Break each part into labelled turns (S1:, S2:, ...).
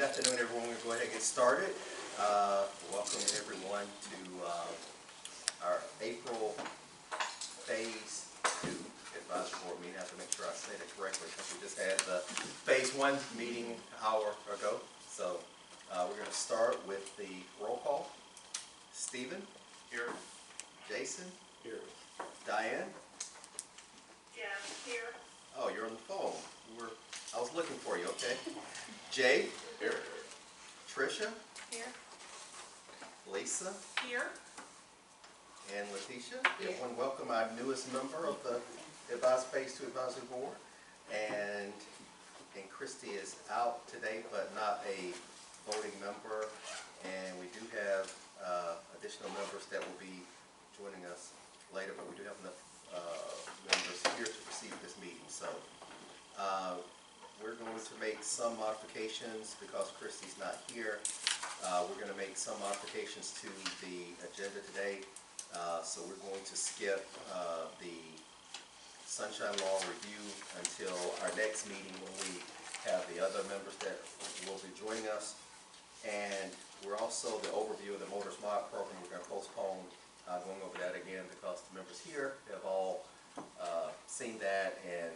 S1: Good afternoon, everyone. We'll go ahead and get started. Welcome everyone to our April Phase 2 Advisory Board meeting. I have to make sure I say that correctly because we just had the Phase 1 meeting an hour ago. So we're going to start with the roll call. Stephen? Here. Jason? Here. Diane?
S2: Yeah, here.
S1: Oh, you're on the phone. I was looking for you, okay. Jay? Here. Tricia?
S2: Here.
S1: Lisa?
S2: Here.
S1: And Letitia? Here. And welcome our newest member of the Phase 2 Advisory Board. And Christy is out today, but not a voting member. And we do have additional members that will be joining us later, but we do have enough members here to proceed with this meeting. So we're going to make some modifications because Christy's not here. We're going to make some modifications to the agenda today. So we're going to skip the Sunshine Law review until our next meeting when we have the other members that will be joining us. And we're also the overview of the Motor Smart program. We're going to postpone going over that again because the members here have all seen that, and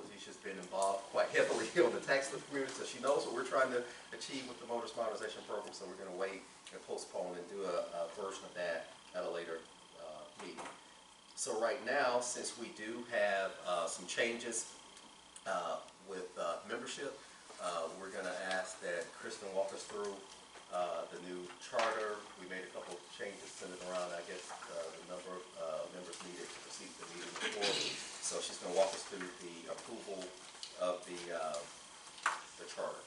S1: Letitia's been involved quite heavily on the tax community, so she knows what we're trying to achieve with the Motor Modernization program. So we're going to wait and postpone and do a version of that at a later meeting. So right now, since we do have some changes with membership, we're going to ask that Kristen walk us through the new charter. We made a couple of changes centered around, I guess, the number of members needed to proceed the meeting before. So she's going to walk us through the approval of the charter.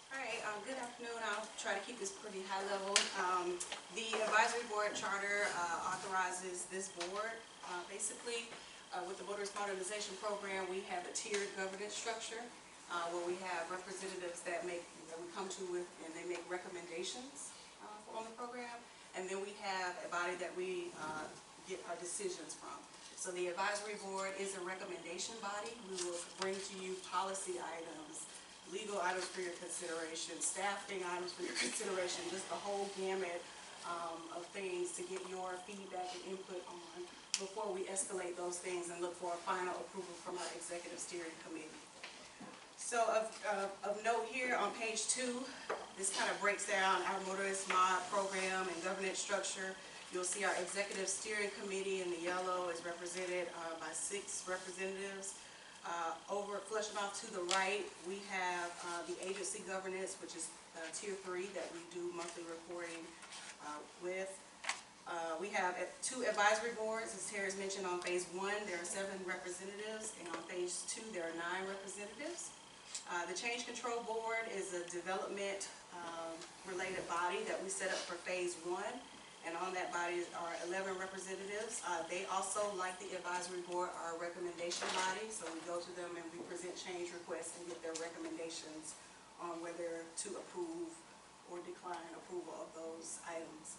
S2: All right, good afternoon. I'll try to keep this pretty high level. The advisory board charter authorizes this board. Basically, with the Voters Modernization Program, we have a tiered governance structure where we have representatives that we come to with, and they make recommendations on the program, and then we have a body that we get our decisions from. So the advisory board is a recommendation body. We will bring to you policy items, legal items for your consideration, staffing items for your consideration, just the whole gamut of things to get your feedback and input on before we escalate those things and look for a final approval from our executive steering committee. So of note here on page 2, this kind of breaks down our motorist mod program and governance structure. You'll see our executive steering committee in the yellow is represented by 6 representatives. Flushing off to the right, we have the agency governance, which is tier 3 that we do monthly reporting with. We have 2 advisory boards. As Terry's mentioned, on phase 1 there are 7 representatives, and on phase 2 there are 9 representatives. The Change Control Board is a development related body that we set up for phase 1, and on that body are 11 representatives. They also, like the advisory board, are a recommendation body, so we go to them and we present change requests and get their recommendations on whether to approve or decline approval of those items.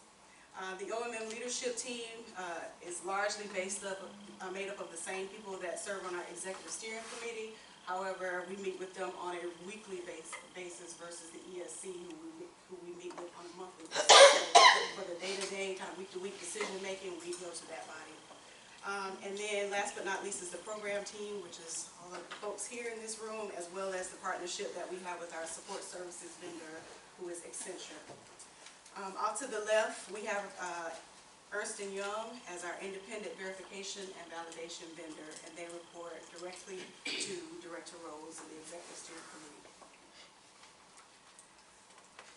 S2: The OMM leadership team is largely made up of the same people that serve on our executive steering committee. However, we meet with them on a weekly basis versus the ESC, who we meet with on a monthly basis. So for the day-to-day, kind of week-to-week decision-making, we go to that body. And then last but not least is the program team, which is all of the folks here in this room, as well as the partnership that we have with our support services vendor, who is Accenture. Off to the left, we have Ernst & Young as our independent verification and validation vendor, and they report directly to Director Rose of the Executive Steering Committee.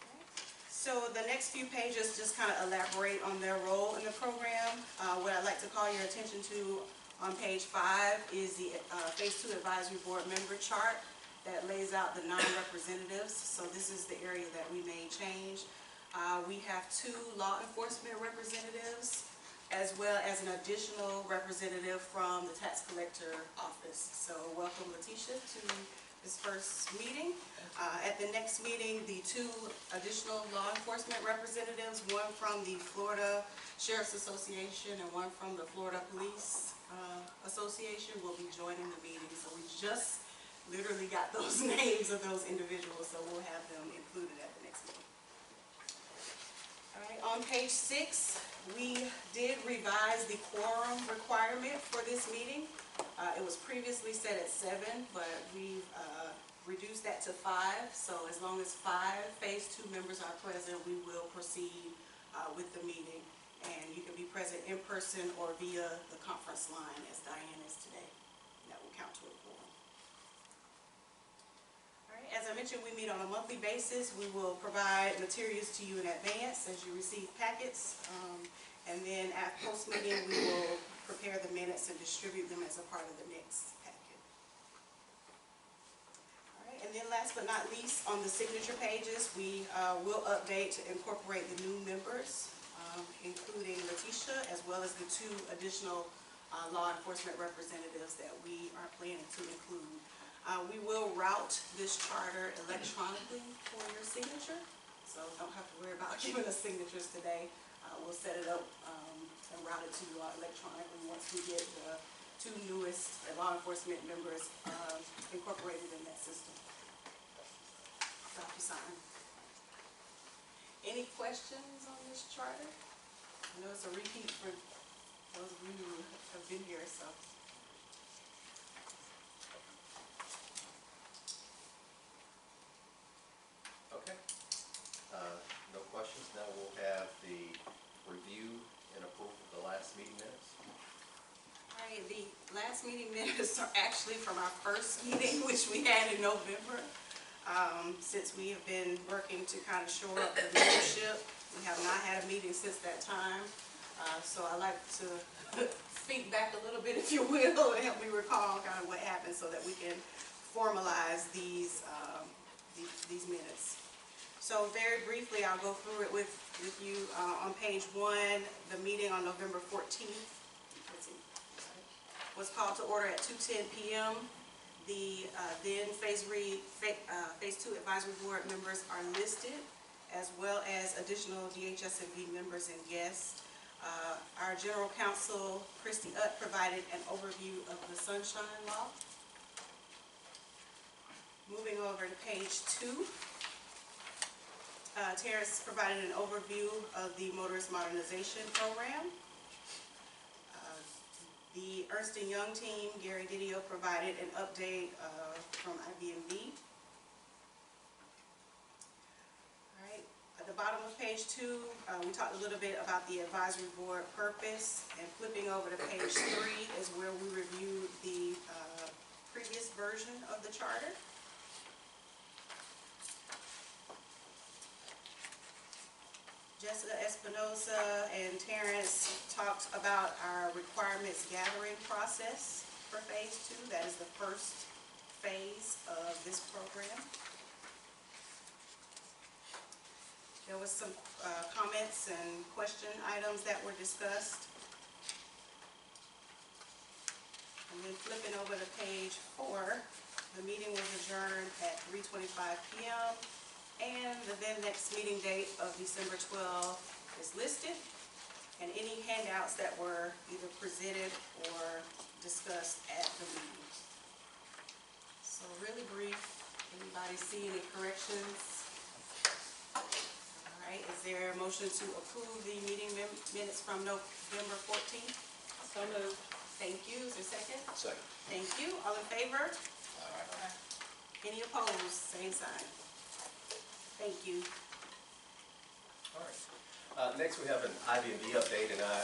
S2: Okay. So the next few pages just kind of elaborate on their role in the program. What I'd like to call your attention to on page 5 is the Phase 2 Advisory Board member chart that lays out the 9 representatives. So this is the area that we may change. We have 2 law enforcement representatives, as well as an additional representative from the tax collector office. So welcome, Letitia, to this first meeting. At the next meeting, the 2 additional law enforcement representatives, one from the Florida Sheriff's Association and one from the Florida Police Association, will be joining the meeting. So we just literally got those names of those individuals, so we'll have them included at the next meeting. All right, on page 6, we did revise the quorum requirement for this meeting. It was previously set at 7, but we've reduced that to 5. So as long as 5 Phase 2 members are present, we will proceed with the meeting. And you can be present in person or via the conference line, as Diane is today. That will count to a quorum. All right, as I mentioned, we meet on a monthly basis. We will provide materials to you in advance as you receive packets. And then at post-meeting, we will prepare the minutes and distribute them as a part of the next packet. All right, and then last but not least, on the signature pages, we will update to incorporate the new members, including Letitia, as well as the 2 additional law enforcement representatives that we are planning to include. We will route this charter electronically for your signature, so don't have to worry about giving us signatures today. We'll set it up and route it to you electronically once we get the 2 newest law enforcement members incorporated in that system. DocuSign. Any questions on this charter? I know it's a repeat for those of you who have been here, so.
S1: Okay. No questions. Now we'll have the review and approval of the last meeting minutes.
S2: All right, the last meeting minutes are actually from our first meeting, which we had in November. Since we have been working to kind of shore up the leadership, we have not had a meeting since that time. So I'd like to speak back a little bit, if you will, and help me recall kind of what happened so that we can formalize these minutes. So very briefly, I'll go through it with you. On page 1, the meeting on November 14th was called to order at 2:10 p.m. The then Phase 2 Advisory Board members are listed, as well as additional DHS&B members and guests. Our General Counsel, Christy Utt, provided an overview of the Sunshine Law. Moving over to page 2. Terrence provided an overview of the Motorist Modernization Program. The Ernst & Young team, Gary Didio, provided an update from IBMD. All right, at the bottom of page 2, we talked a little bit about the advisory board purpose, and flipping over to page 3 is where we reviewed the previous version of the charter. Jessica Espinosa and Terrence talked about our requirements gathering process for Phase 2. That is the first phase of this program. There was some comments and question items that were discussed. And then flipping over to page 4, the meeting was adjourned at 3:25 p.m. And the then next meeting date of December 12th is listed, and any handouts that were either presented or discussed at the meeting. So really brief. Anybody see any corrections? All right, is there a motion to approve the meeting minutes from November 14th?
S3: So moved.
S2: Thank you. Is there a second?
S4: Second.
S2: Thank you. All in favor?
S4: Aye.
S2: Any opposed? Same sign. Thank you.
S1: All right. Next, we have an IBMD update, and I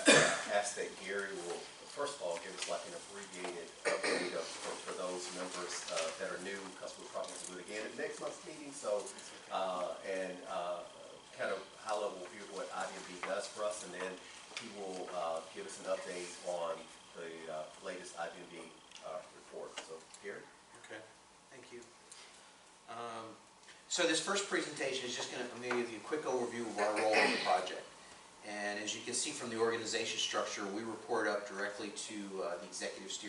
S1: ask that Gary will, first of all, give us like an abbreviated update for those members that are new, because we're probably going to do it again at next month's meeting. So, kind of high-level view of what IBMD does for us, and then he will give us an update on the latest IBMD report. So, Gary?
S4: Okay, thank you. So this first presentation is just going to give you a quick overview of our role in the project. And as you can see from the organization structure, we report up directly to the executives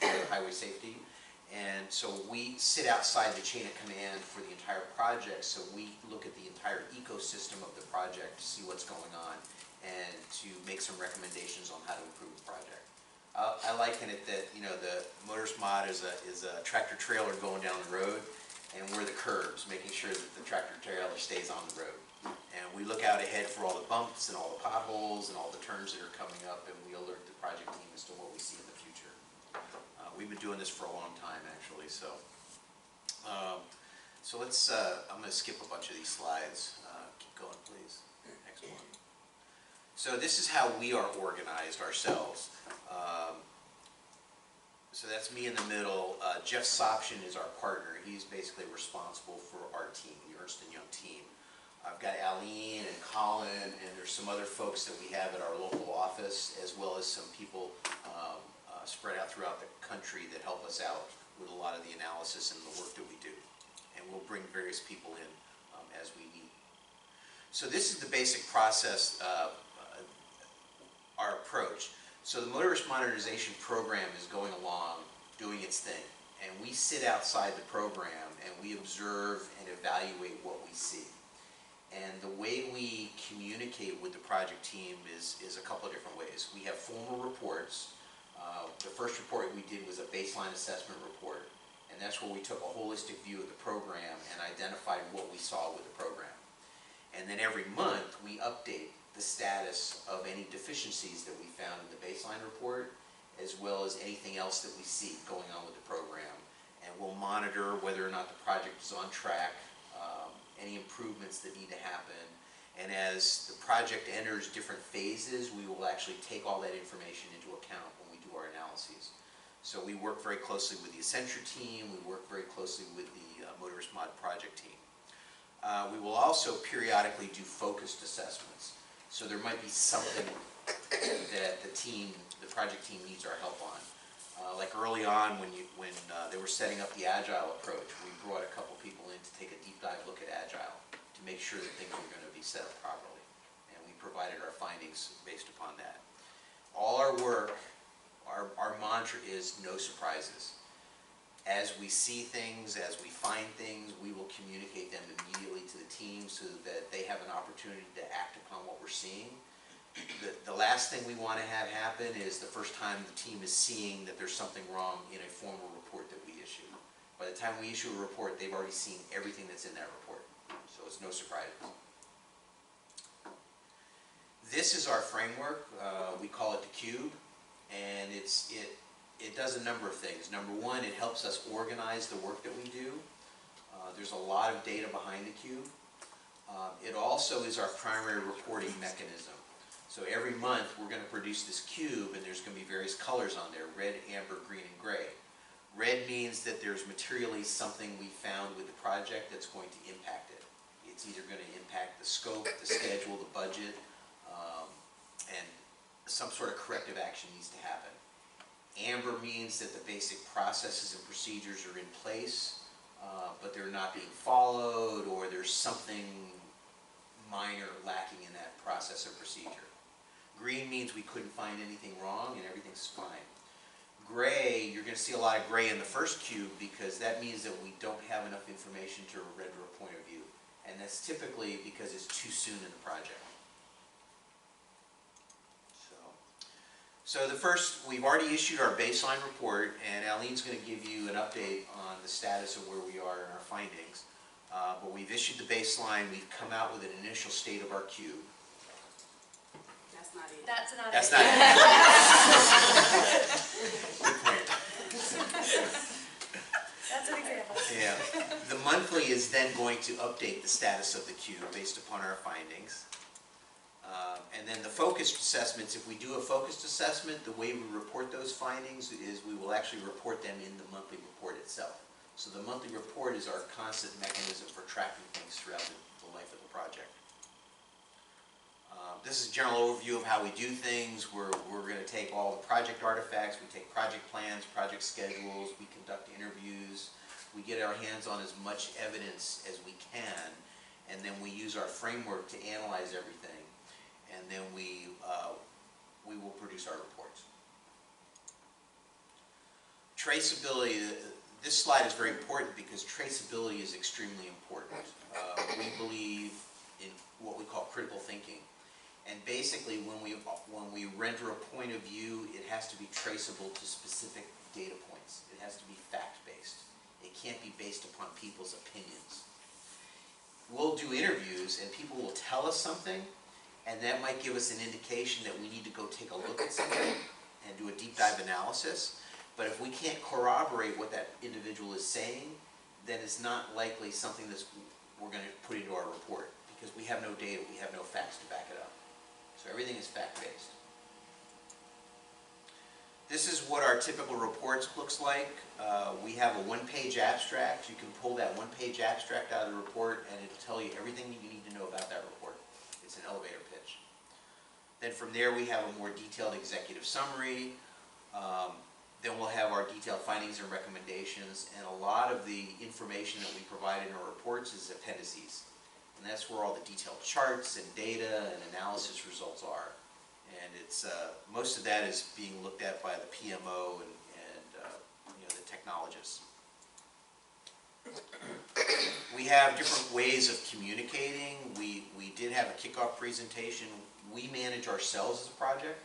S4: for highway safety. And so we sit outside the chain of command for the entire project. So we look at the entire ecosystem of the project to see what's going on and to make some recommendations on how to improve the project. I liken it that, you know, the motorist mod is a tractor trailer going down the road, and we're the curbs, making sure that the tractor trailer stays on the road. And we look out ahead for all the bumps and all the potholes and all the turns that are coming up, and we alert the project team as to what we see in the future. We've been doing this for a long time, actually, so. So let's, I'm going to skip a bunch of these slides. Keep going, please. Next one. So this is how we are organized ourselves. So that's me in the middle. Jeff Sopchin is our partner. He's basically responsible for our team, the Ernst & Young team. I've got Aline and Colin, and there's some other folks that we have at our local office, as well as some people spread out throughout the country that help us out with a lot of the analysis and the work that we do. And we'll bring various people in as we need. So this is the basic process, our approach. So the Motorist Modernization Program is going along, doing its thing. And we sit outside the program and we observe and evaluate what we see. And the way we communicate with the project team is a couple of different ways. We have formal reports. The first report we did was a baseline assessment report. And that's where we took a holistic view of the program and identified what we saw with the program. And then every month we update the status of any deficiencies that we found in the baseline report, as well as anything else that we see going on with the program. And we'll monitor whether or not the project is on track, any improvements that need to happen. And as the project enters different phases, we will actually take all that information into account when we do our analyses. So we work very closely with the Accenture team, we work very closely with the Motorist Mod project team. We will also periodically do focused assessments. So there might be something that the project team needs our help on. Like early on when they were setting up the Agile approach, we brought a couple people in to take a deep dive look at Agile to make sure that things were going to be set up properly. And we provided our findings based upon that. All our work, our mantra is no surprises. As we see things, as we find things, we will communicate them immediately to the team so that they have an opportunity to act upon what we're seeing. The last thing we want to have happen is the first time the team is seeing that there's something wrong in a formal report that we issue. By the time we issue a report, they've already seen everything that's in that report. So it's no surprises. This is our framework. We call it the Cube. And it does a number of things. Number one, it helps us organize the work that we do. There's a lot of data behind the Cube. It also is our primary reporting mechanism. So every month we're going to produce this cube, and there's going to be various colors on there: red, amber, green, and gray. Red means that there's materially something we found with the project that's going to impact it. It's either going to impact the scope, the schedule, the budget, and some sort of corrective action needs to happen. Amber means that the basic processes and procedures are in place, but they're not being followed, or there's something minor lacking in that process or procedure. Green means we couldn't find anything wrong and everything's fine. Gray, you're going to see a lot of gray in the first cube because that means that we don't have enough information to render a point of view. And that's typically because it's too soon in the project. So the first, we've already issued our baseline report, and Aline's going to give you an update on the status of where we are in our findings. But we've issued the baseline, we've come out with an initial state of our cube.
S2: That's not it.
S4: That's not it. Good point.
S3: That's an example.
S4: Yeah. The monthly is then going to update the status of the cube based upon our findings. And then the focused assessments, if we do a focused assessment, the way we report those findings is we will actually report them in the monthly report itself. So the monthly report is our constant mechanism for tracking things throughout the life of the project. This is a general overview of how we do things. We're going to take all the project artifacts, we take project plans, project schedules, we conduct interviews, we get our hands on as much evidence as we can, and then we use our framework to analyze everything, and then we will produce our reports. Traceability, this slide is very important because traceability is extremely important. We believe in what we call critical thinking. And basically, when we render a point of view, it has to be traceable to specific data points. It has to be fact-based. It can't be based upon people's opinions. We'll do interviews and people will tell us something, and that might give us an indication that we need to go take a look at something and do a deep dive analysis. But if we can't corroborate what that individual is saying, then it's not likely something that we're going to put into our report, because we have no data, we have no facts to back it up. So everything is fact-based. This is what our typical reports looks like. We have a one-page abstract. You can pull that one-page abstract out of the report and it'll tell you everything that you need to know about that report. It's an elevator pitch. Then from there we have a more detailed executive summary. Then we'll have our detailed findings and recommendations, and a lot of the information that we provide in our reports is appendices. And that's where all the detailed charts and data and analysis results are. And it's most of that is being looked at by the PMO and the technologists. We have different ways of communicating. We did have a kickoff presentation. We manage ourselves as a project,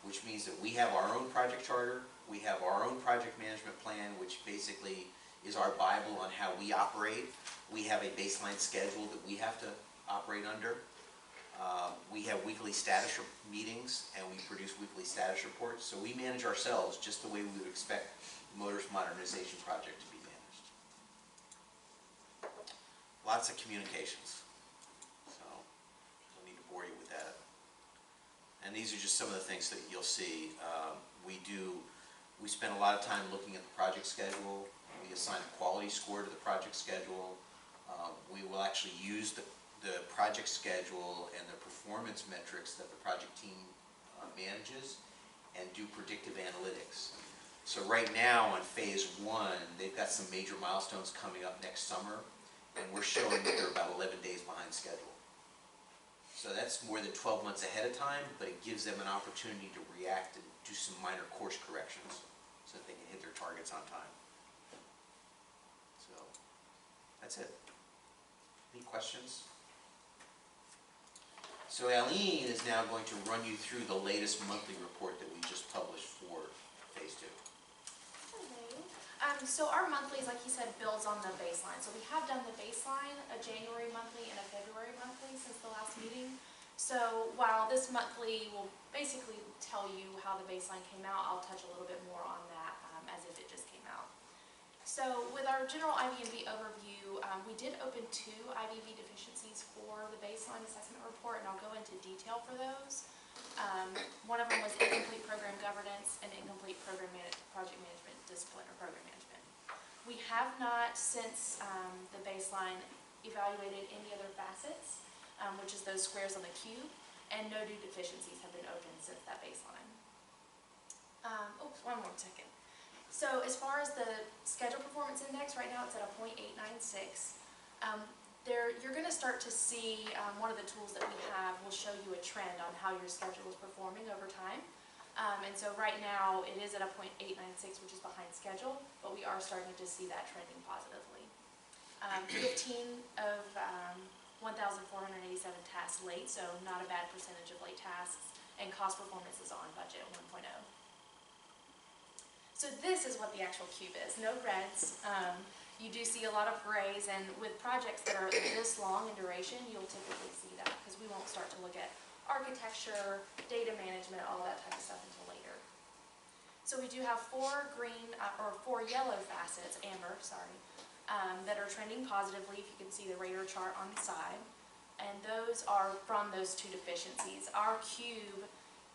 S4: which means that we have our own project charter. We have our own project management plan, which basically is our Bible on how we operate. We have a baseline schedule that we have to operate under. We have weekly status meetings, and we produce weekly status reports. So we manage ourselves just the way we would expect the Motors Modernization Project to be managed. Lots of communications. So don't need to bore you with that. And these are just some of the things that you'll see. We spend a lot of time looking at the project schedule. We assign a quality score to the project schedule. We will actually use the project schedule and the performance metrics that the project team manages and do predictive analytics. So right now on phase 1, they've got some major milestones coming up next summer, and we're showing that they're about 11 days behind schedule. So that's more than 12 months ahead of time, but it gives them an opportunity to react and do some minor course corrections so that they can hit their targets on time. So that's it. Any questions? So Aline is now going to run you through the latest monthly report that we just published for phase 2.
S3: So our monthlies, like you said, builds on the baseline. So we have done the baseline, a January monthly and a February monthly since the last meeting. So while this monthly will basically tell you how the baseline came out, I'll touch a little bit more on that as if it just came out. So with our general IVV overview, we did open 2 IVV deficiencies for the baseline assessment report, and I'll go into detail for those. One of them was incomplete program governance and incomplete project management discipline or program management. We have not, since the baseline, evaluated any other facets, which is those squares on the cube, and no new deficiencies have been opened since that baseline. Oops, one more second. So as far as the schedule performance index, right now it's at a 0.896. You're going to start to see one of the tools that we have will show you a trend on how your schedule is performing over time. And so right now it is at a 0.896, which is behind schedule, but we are starting to see that trending positively. 15 of 1,487 tasks late, so not a bad percentage of late tasks, and cost performance is on budget at 1.0. So this is what the actual cube is. No reds. You do see a lot of grays, and with projects that are this long in duration, you'll typically see that because we won't start to look at architecture, data management, all that type of stuff until later. So we do have 4 yellow facets, amber, sorry, that are trending positively. If you can see the radar chart on the side, and those are from those 2 deficiencies. Our cube,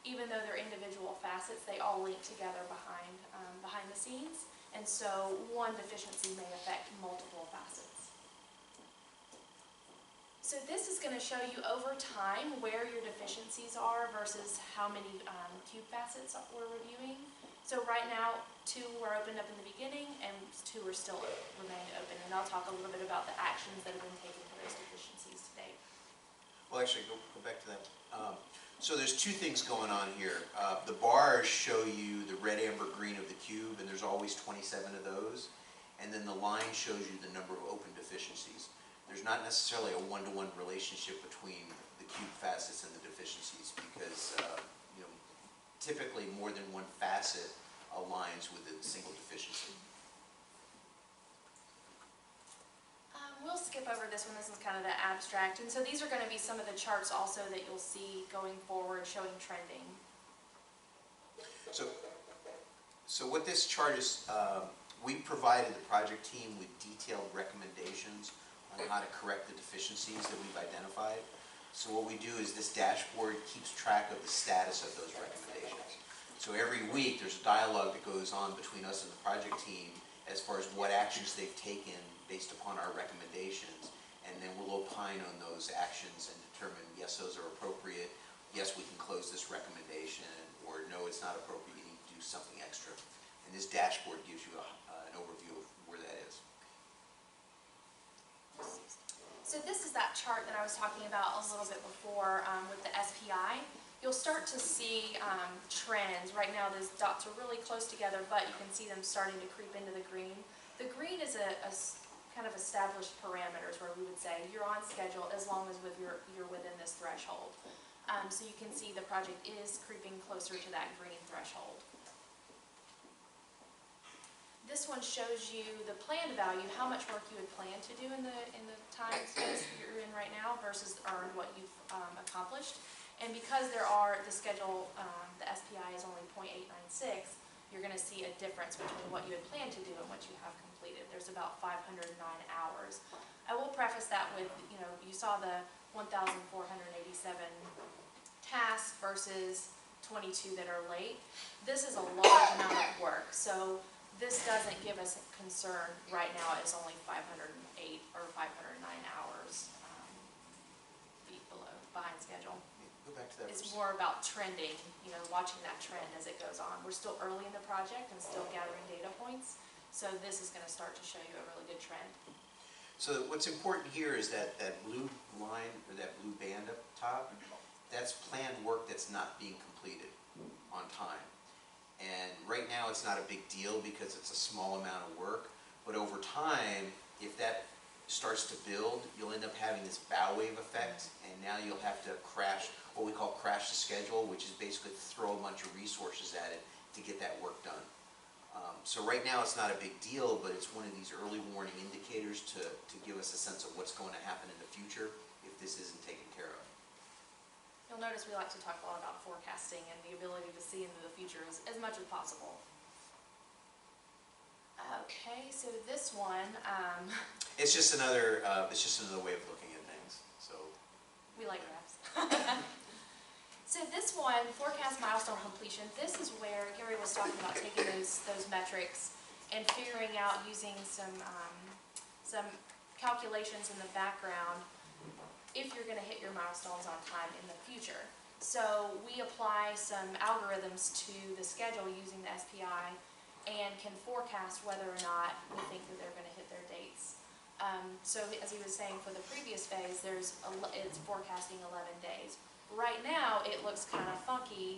S3: even though they're individual facets, they all link together behind the scenes, and so one deficiency may affect multiple facets. So this is going to show you over time where your deficiencies are versus how many cube facets we're reviewing. So right now 2 were opened up in the beginning and 2 are still remaining open, and I'll talk a little bit about the actions that have been taken for those deficiencies today.
S4: Well, actually, go back to that. So there's 2 things going on here. The bars show you the red, amber, green of the cube, and there's always 27 of those. And then the line shows you the number of open deficiencies. There's not necessarily a one-to-one relationship between the acute facets and the deficiencies because, you know, typically more than one facet aligns with a single deficiency.
S3: We'll skip over this one. This is kind of the abstract. And so these are going to be some of the charts also that you'll see going forward showing trending.
S4: So what this chart is, we provided the project team with detailed recommendations on how to correct the deficiencies that we've identified. So what we do is this dashboard keeps track of the status of those recommendations. So every week there's a dialogue that goes on between us and the project team as far as what actions they've taken based upon our recommendations, and then we'll opine on those actions and determine, yes, those are appropriate, yes, we can close this recommendation, or no, it's not appropriate, you need to do something extra. And this dashboard gives you an overview of where that is.
S3: So this is that chart that I was talking about a little bit before with the SPI. You'll start to see trends. Right now those dots are really close together, but you can see them starting to creep into the green. The green is a kind of established parameters where we would say you're on schedule as long as you're within this threshold. So you can see the project is creeping closer to that green threshold. This one shows you the planned value, how much work you would plan to do in the time space that you're in right now versus earned what you've accomplished. And because the schedule, the SPI is only 0.896, you're going to see a difference between what you had planned to do and what you have completed. There's about 509 hours. I will preface that with, you saw the 1,487 tasks versus 22 that are late. This is a large amount of work, so this doesn't give us concern right now. It's only 508 or 509 hours behind schedule.
S4: Go back to that.
S3: It's more about trending, watching that trend as it goes on. We're still early in the project and still gathering data points, so this is going to start to show you a really good trend.
S4: So what's important here is that blue line, or that blue band up top, that's planned work that's not being completed on time. And right now it's not a big deal because it's a small amount of work, but over time, if that starts to build, you'll end up having this bow wave effect, and now you'll have to crash, what we call crash the schedule, which is basically throw a bunch of resources at it to get that work done. So right now it's not a big deal, but it's one of these early warning indicators to give us a sense of what's going to happen in the future if this isn't taken care of.
S3: You'll notice we like to talk a lot about forecasting and the ability to see into the future as much as possible. Okay, so this one,
S4: It's just another way of looking at things. So
S3: we like graphs. So this one, forecast milestone completion, this is where Gary was talking about taking those metrics and figuring out using some calculations in the background if you're going to hit your milestones on time in the future. So we apply some algorithms to the schedule using the SPI and can forecast whether or not we think that they're going to hit their dates. So as he was saying, for the previous phase, it's forecasting 11 days. Right now, it looks kind of funky,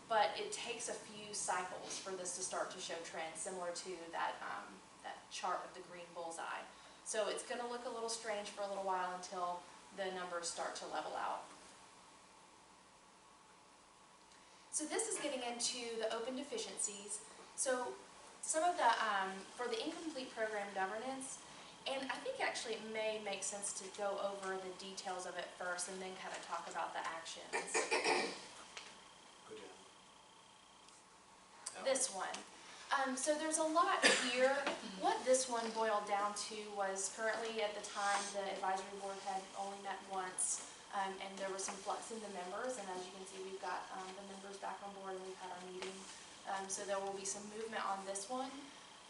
S3: but it takes a few cycles for this to start to show trends, similar to that chart of the green bullseye. So it's going to look a little strange for a little while until the numbers start to level out. So this is getting into the open deficiencies. So some of the, for the incomplete program governance, and I think actually it may make sense to go over the details of it first and then kind of talk about the actions.
S4: go down.
S3: This one. So there's a lot here. What this one boiled down to was currently at the time the advisory board had only met once, and there was some flux in the members, and as you can see we've got the members back on board and we've had our meeting. So there will be some movement on this one.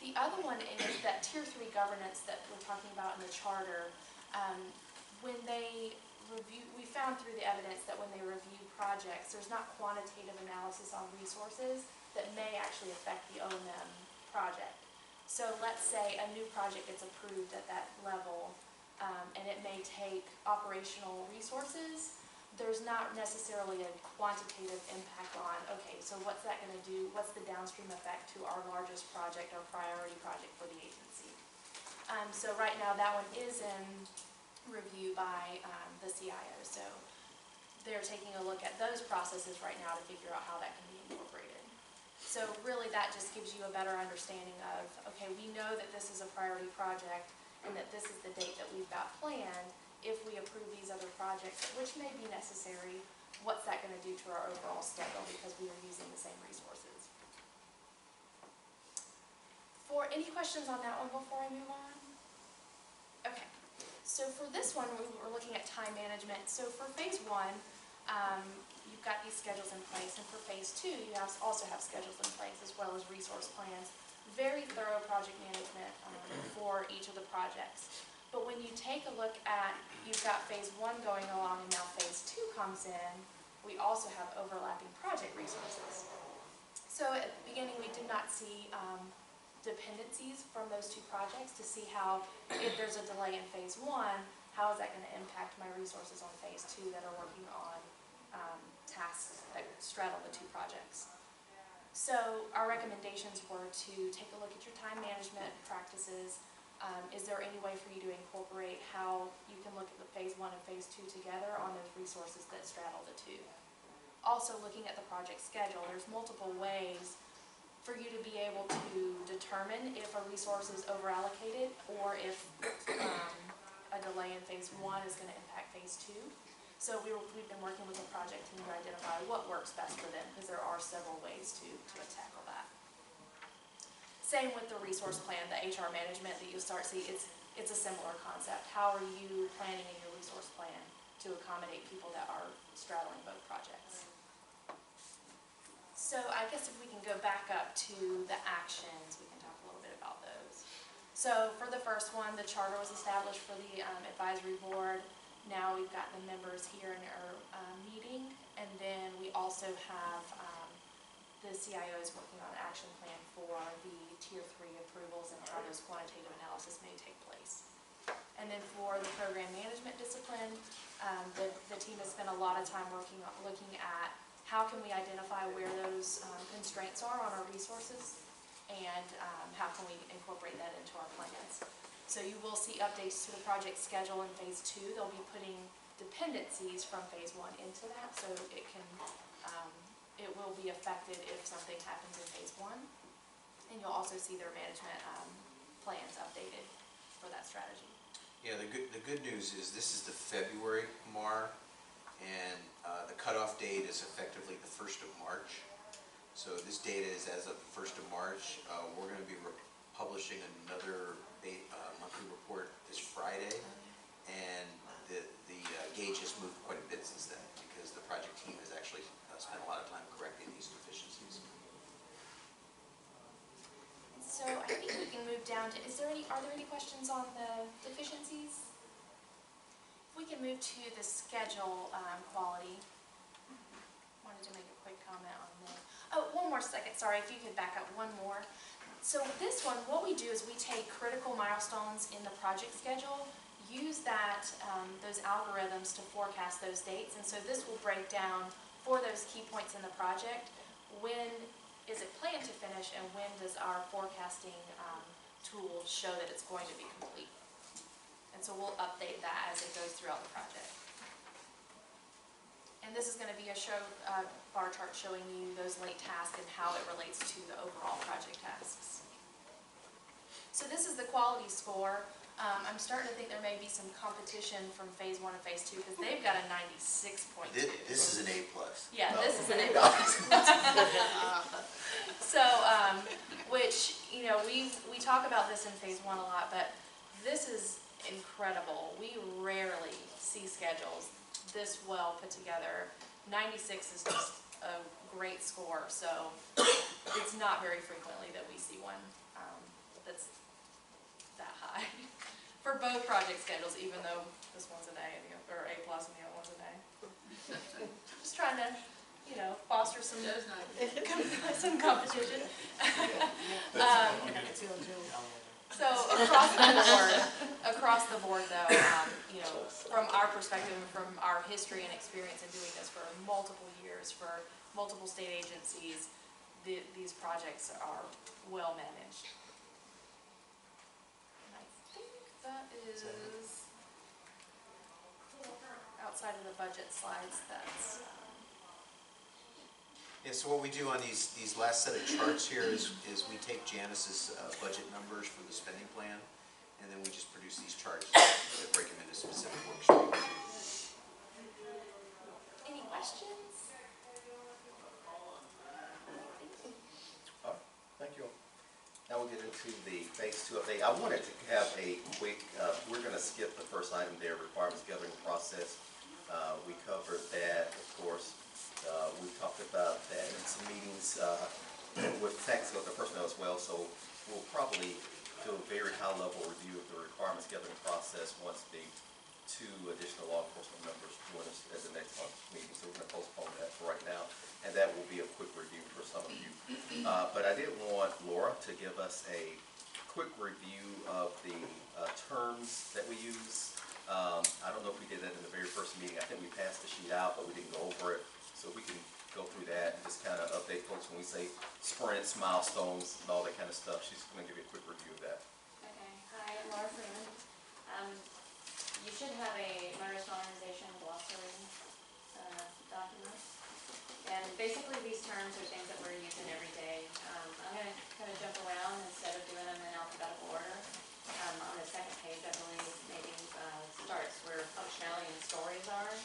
S3: The other one is that Tier 3 governance that we're talking about in the charter. When they review, we found through the evidence that when they review projects, there's not quantitative analysis on resources that may actually affect the O&M project. So let's say a new project gets approved at that level, and it may take operational resources. There's not necessarily a quantitative impact on, okay, so what's that going to do? What's the downstream effect to our largest project, our priority project for the agency? So right now that one is in review by the CIO. So they're taking a look at those processes right now to figure out how that can be incorporated. So really that just gives you a better understanding of, okay, we know that this is a priority project and that this is the date that we've got planned. If we approve these other projects, which may be necessary, what's that going to do to our overall schedule because we are using the same resources? For any questions on that one before I move on? Okay, so for this one, we were looking at time management. So for phase one, you've got these schedules in place, and for phase two, you also have schedules in place as well as resource plans. Very thorough project management for each of the projects. But when you take a look at, you've got phase one going along and now phase two comes in, we also have overlapping project resources. So at the beginning, we did not see dependencies from those two projects to see how, if there's a delay in phase one, how is that going to impact my resources on phase two that are working on tasks that straddle the two projects. So our recommendations were to take a look at your time management practices. Is there any way for you to incorporate how you can look at the phase one and phase two together on those resources that straddle the two? Also looking at the project schedule, there's multiple ways for you to be able to determine if a resource is over-allocated or if a delay in phase one is going to impact phase two. So we've been working with the project team to identify what works best for them because there are several ways to tackle that. Same with the resource plan, the HR management that you'll start seeing, it's a similar concept. How are you planning in your resource plan to accommodate people that are straddling both projects? So I guess if we can go back up to the actions, we can talk a little bit about those. So for the first one, the charter was established for the advisory board. Now we've got the members here in our meeting, and then we also have the CIO is working on an action plan for the Tier 3 approvals and how those quantitative analysis may take place. And then for the program management discipline, the team has spent a lot of time looking at how can we identify where those constraints are on our resources, and how can we incorporate that into our plans. So you will see updates to the project schedule in phase two. They'll be putting dependencies from phase one into that, so it will be affected if something happens in phase one. And you'll also see their management plans updated for that strategy.
S4: Yeah, the good news is this is the February MAR, and the cutoff date is effectively the 1st of March. So this data is as of the 1st of March. We're going to be publishing another monthly report this Friday, and the gauge has moved quite a bit since then because the project team has actually spent a lot of time correcting these deficiencies.
S3: So I think we can move down to, are there any questions on the deficiencies? If we can move to the schedule quality. Wanted to make a quick comment on that. Oh, one more second, sorry, if you could back up one more. So this one, what we do is we take critical milestones in the project schedule, use those algorithms to forecast those dates, and so this will break down for those key points in the project, when is it planned to finish and when does our forecasting tool show that it's going to be complete. And so we'll update that as it goes throughout the project. And this is going to be a bar chart showing you those late tasks and how it relates to the overall project tasks. So this is the quality score. I'm starting to think there may be some competition from phase one and phase two because they've got a 96.2.
S4: This is an A+.
S3: Yeah,
S1: No.
S3: this is an A+. So, which, we talk about this in phase one a lot, but this is incredible. We rarely see schedules this well put together. 96 is just a great score, so it's not very frequently that we see one that's that high for both project schedules, even though this one's an A or A+ and the other one's an A. Just trying to, foster some competition. So across the board though, from our perspective and from our history and experience in doing this for multiple years, for multiple state agencies, these projects are well managed. And I think that is outside of the budget slides, that's,
S4: Yeah, so what we do on these last set of charts here is we take Janice's budget numbers for the spending plan, and then we just produce these charts that break them into specific work streams.
S3: any questions?
S1: All right, thank you. Now we'll get into the phase 2 update. I wanted to have a quick, we're going to skip the first item there, requirements gathering process. We covered that, of course. We talked about that in some meetings with technical personnel as well, so we'll probably do a very high-level review of the requirements gathering process once the 2 additional law enforcement members join us at the next month's meeting. So we're going to postpone that for right now, and that will be a quick review for some of you. But I did want Laura to give us a quick review of the terms that we use. I don't know if we did that in the very first meeting. I think we passed the sheet out, but we didn't go over it. So we can go through that and just kind of update folks when we say sprints, milestones, and all that kind of stuff. She's going to give you a quick review of that.
S5: Okay, hi, I'm Laura Freeman. You should have a Modernization Glossary document. And basically these terms are things that we're using every day. I'm going to kind of jump around instead of doing them in alphabetical order. On the second page, I believe, maybe starts where functionality and stories are.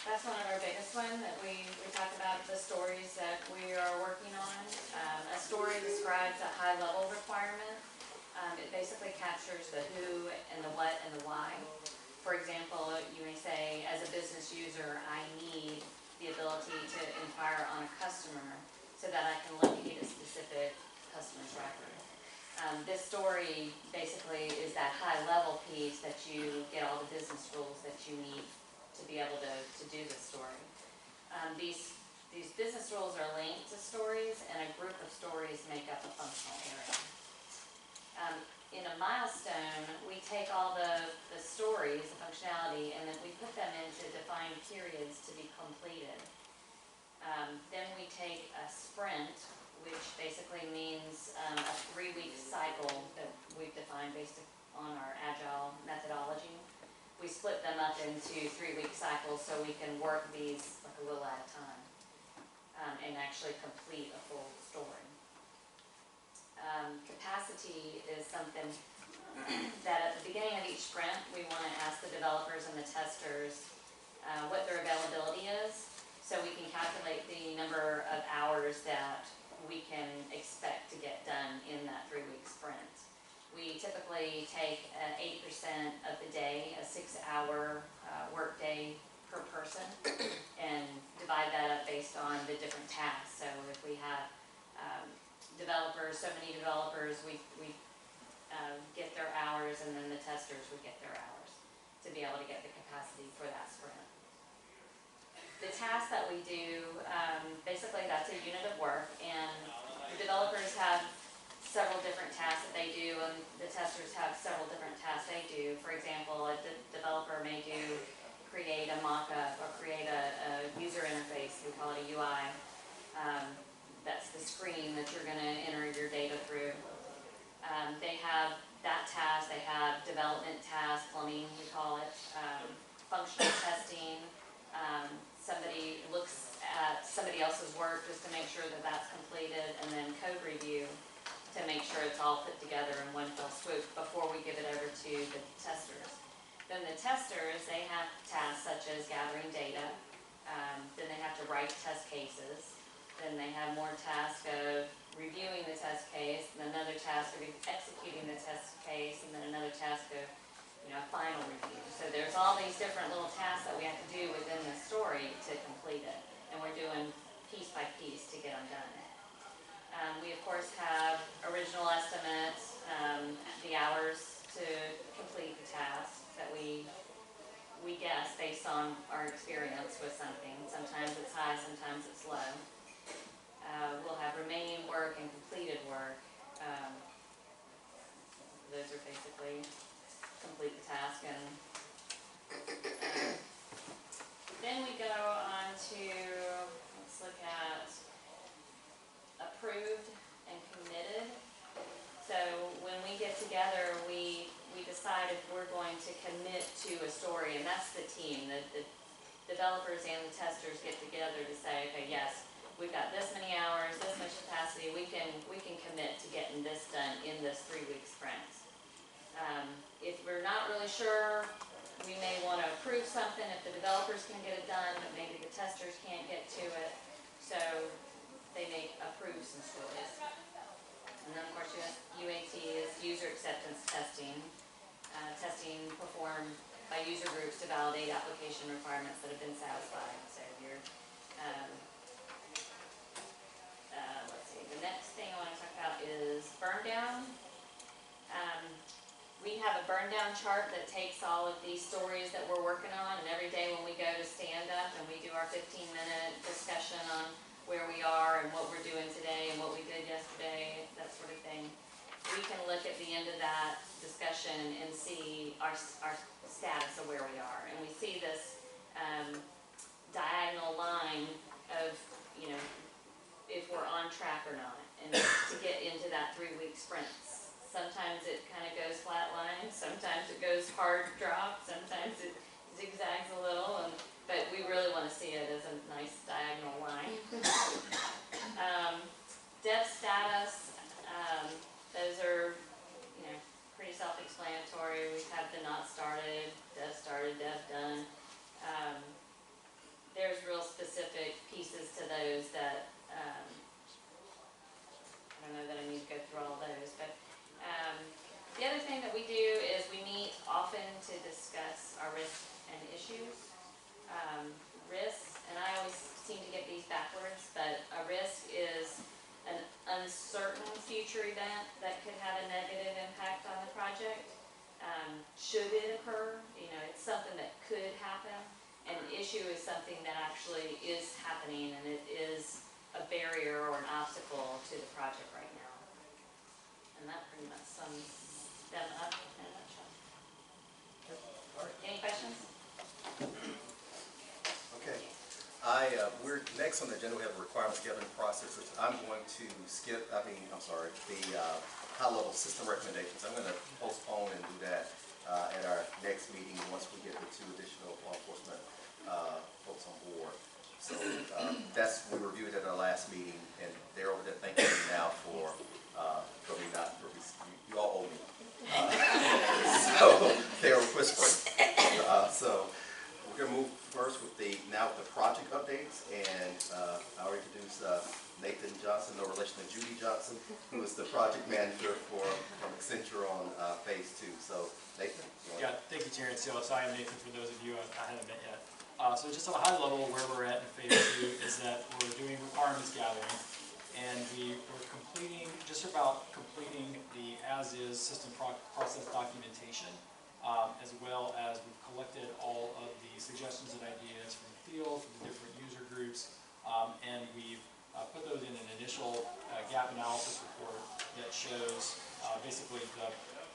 S5: That's one of our biggest ones that we talk about, the stories that we are working on. A story describes a high-level requirement. It basically captures the who and the what and the why. For example, you may say, as a business user, I need the ability to inquire on a customer so that I can locate a specific customer's record. This story basically is that high-level piece that you get all the business rules that you need to be able to do this story. These business rules are linked to stories, and a group of stories make up a functional area. In a milestone, we take all the stories, the functionality, and then we put them into defined periods to be completed. Then we take a sprint, which basically means a 3-week cycle that we've defined based on our agile methodology. We split them up into 3-week cycles so we can work these like a little at a time and actually complete a full story. Capacity is something that at the beginning of each sprint we want to ask the developers and the testers what their availability is so we can calculate the number of hours that we can expect to get done in that 3-week sprint. We typically take 80% of the day, a 6-hour work day per person, and divide that up based on the different tasks. So if we have developers, so many developers, we get their hours, and then the testers would get their hours to be able to get the capacity for that sprint. The tasks that we do, basically that's a unit of work, and the developers have several different tasks that they do, and the testers have several different tasks they do. For example, a developer may create a mock-up or create a user interface, we call it a UI. That's the screen that you're going to enter your data through. They have that task, they have development tasks, plumbing we call it, functional testing. Somebody looks at somebody else's work just to make sure that that's completed, and then code review to make sure it's all put together in one fell swoop before we give it over to the testers. Then the testers, they have tasks such as gathering data, then they have to write test cases, then they have more tasks of reviewing the test case, and another task of executing the test case, and then another task of final review. So there's all these different little tasks that we have to do within the story to complete it, and we're doing piece by piece to get them done. We of course have original estimates, the hours to complete the task that we guess based on our experience with something. Sometimes it's high, sometimes it's low. We'll have remaining work and completed work. Those are basically complete the task, and then we go on to, let's look at approved and committed. So when we get together, we decide if we're going to commit to a story, and that's the team. The developers and the testers get together to say, okay, yes, we've got this many hours, this much capacity, we can commit to getting this done in this 3-week sprint. If we're not really sure, we may want to approve something if the developers can get it done, but maybe the testers can't get to it. So they may approve some stories. And then of course UAT is user acceptance testing. Testing performed by user groups to validate application requirements that have been satisfied. So you're, let's see, the next thing I want to talk about is burn down. We have a burn down chart that takes all of these stories that we're working on, and every day when we go to stand up and we do our 15-minute discussion on where we are and what we're doing today and what we did yesterday, that sort of thing, we can look at the end of that discussion and see our status of where we are. And we see this diagonal line of, you know, if we're on track or not, and to get into that 3-week sprint. Sometimes it kind of goes flat line, sometimes it goes hard drop, sometimes it zigzags a little, but we really want to see it as a nice diagonal line. Dev status, those are, you know, pretty self-explanatory. We have the not started, dev done. There's real specific pieces to those that, I don't know that I need to go through all those, but the other thing that we do is we meet often to discuss our risks and issues. Risks, and I always seem to get these backwards, but a risk is an uncertain future event that could have a negative impact on the project. Should it occur, you know, it's something that could happen. An issue is something that actually is happening, and it is a barrier or an obstacle to the project right now. And that pretty much sums them up in a nutshell.
S1: All right.
S5: Any questions?
S1: Okay. We're next on the agenda. We have a requirements gathering process, which I'm going to skip. The high-level system recommendations. I'm going to postpone and do that at our next meeting once we get the 2 additional law enforcement folks on board. So we reviewed at our last meeting, and they're over there thanking me now for me not. You all owe me. So they were whispering. So we're going to move first with the project updates, and I'll introduce Nathan Johnson, no relation to Judy Johnson, who is the project manager from Accenture on phase 2. So Nathan?
S6: Yeah, thank you, Terrence. So I am Nathan for those of you I haven't met yet. So just on a high level, where we're at in phase 2 is that we're doing requirements gathering, and we're just about completing the as-is system process documentation, as well as we've collected all of the suggestions and ideas from the field, from the different user groups, and we've put those in an initial gap analysis report that shows basically the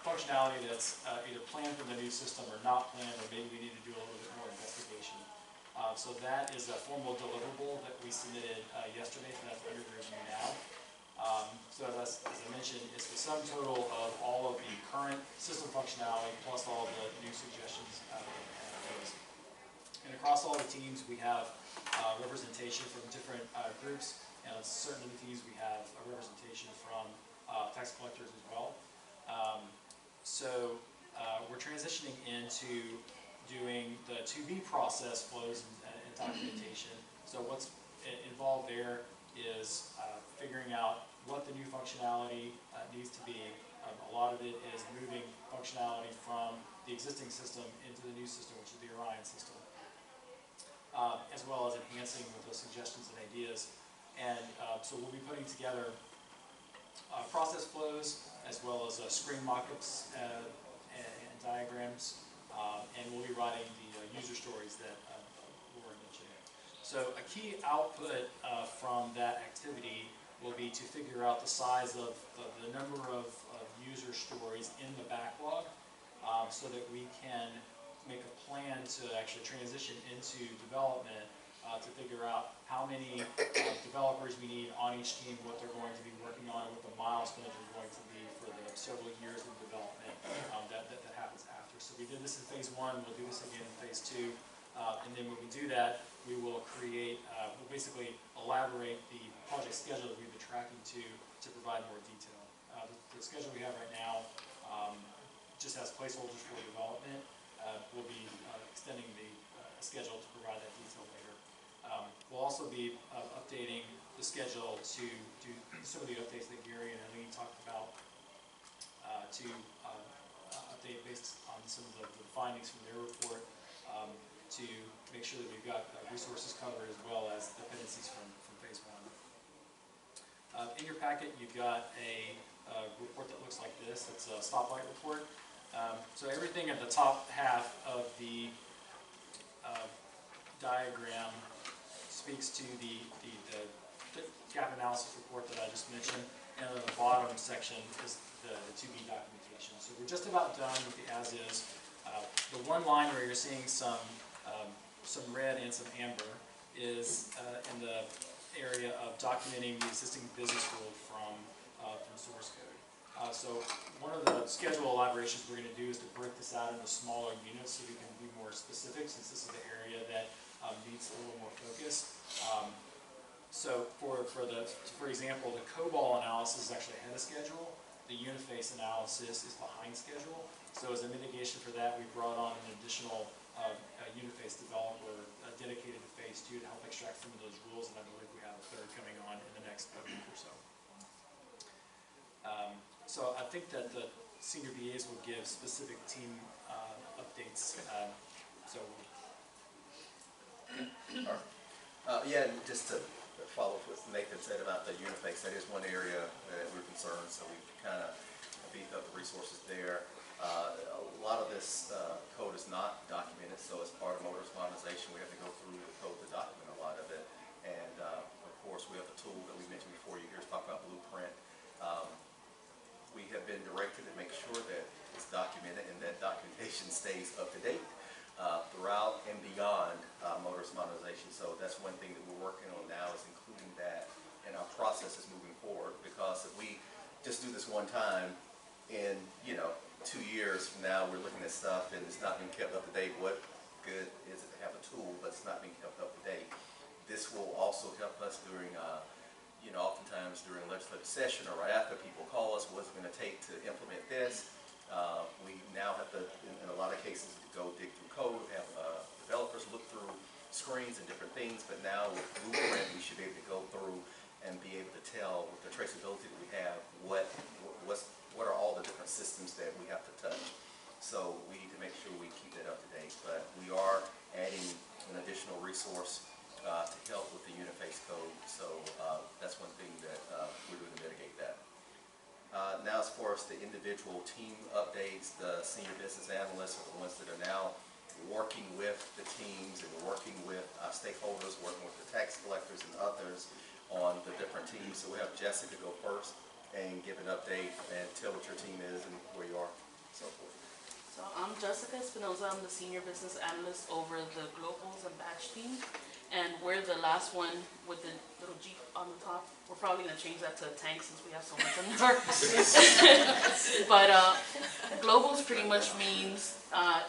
S6: functionality that's either planned for the new system or not planned, or maybe we need to do a little bit more investigation. So that is a formal deliverable that we submitted yesterday, so that's under review now. So as I mentioned, it's the sum total of all of the current system functionality plus all of the new suggestions and across all the teams we have representation from different groups, and on certain of the teams we have a representation from tax collectors as well. So we're transitioning into doing the to-be process flows and documentation. So what's involved there is figuring out what the new functionality needs to be. A lot of it is moving functionality from the existing system into the new system, which is the Orion system, as well as enhancing with those suggestions and ideas. And so we'll be putting together process flows as well as screen mockups and diagrams, and we'll be writing the user stories that Laura mentioned. So a key output from that activity will be to figure out the size of the number of user stories in the backlog, so that we can make a plan to actually transition into development to figure out how many developers we need on each team, what they're going to be working on, and what the milestones are going to be for the several years of development that happens after. So we did this in phase 1, we'll do this again in phase 2. And then when we do that, we will create, we'll basically elaborate the project schedule that we've been tracking to provide more detail. The schedule we have right now just has placeholders for development. We'll be extending the schedule to provide that detail later. We'll also be updating the schedule to do some of the updates that Gary and Eileen talked about, to update based on some of the findings from their report, to make sure that we've got resources covered as well as dependencies from phase one. In your packet, you've got a report that looks like this. It's a stoplight report. So everything at the top half of the diagram speaks to the gap analysis report that I just mentioned, and then the bottom section is the 2B documentation. So we're just about done with the as-is. The one line where you're seeing some red and some amber is in the area of documenting the existing business rule from source code. So one of the schedule elaborations we're going to do is to break this out into smaller units so we can be more specific, since this is the area that needs a little more focus. So for example, the COBOL analysis is actually ahead of schedule. The Uniface analysis is behind schedule. So as a mitigation for that, we brought on an additional Uniface developer dedicated to phase 2 to help extract some of those rules, and I believe we have a third coming on in the next week or so. So I think that the senior BAs will give specific team updates.
S1: Yeah, and just to follow up what Nathan said about the Uniface, that is one area that we're concerned, so we've kind of beefed up the resources there. A lot of this code is not documented, so as part of Modernization Modernization, we have to go through the code to document a lot of it. And of course, we have a tool that we mentioned before. You hear us talk about Blueprint. We have been directed to make sure that it's documented and that documentation stays up to date throughout and beyond Modernization Modernization. So that's one thing that we're working on now, is including that in our processes moving forward. Because if we just do this one time, in 2 years from now, we're looking at stuff and it's not being kept up to date. What good is it to have a tool, but it's not being kept up to date? This will also help us during oftentimes during legislative session or right after, people call us, what's it going to take to implement this? We now have to, in a lot of cases, go dig through code, have developers look through screens and different things, but now with Blueprint, we should be able to go through and be able to tell with the traceability that we have what are all the different systems that we have to touch. So we need to make sure we keep that up to date, but we are adding an additional resource to help with the Uniface code. So that's one thing that we're doing to mitigate that. Now, as far as the individual team updates, the senior business analysts are the ones that are now working with the teams and working with stakeholders, working with the tax collectors and others on the different teams. So we have Jessica go first and give an update and tell what your team is and where you are, and so forth.
S7: So I'm Jessica Espinoza. I'm the senior business analyst over the Globals and Batch team. And we're the last one with the little Jeep on the top. We're probably going to change that to a tank since we have so much on our. But Globals pretty much means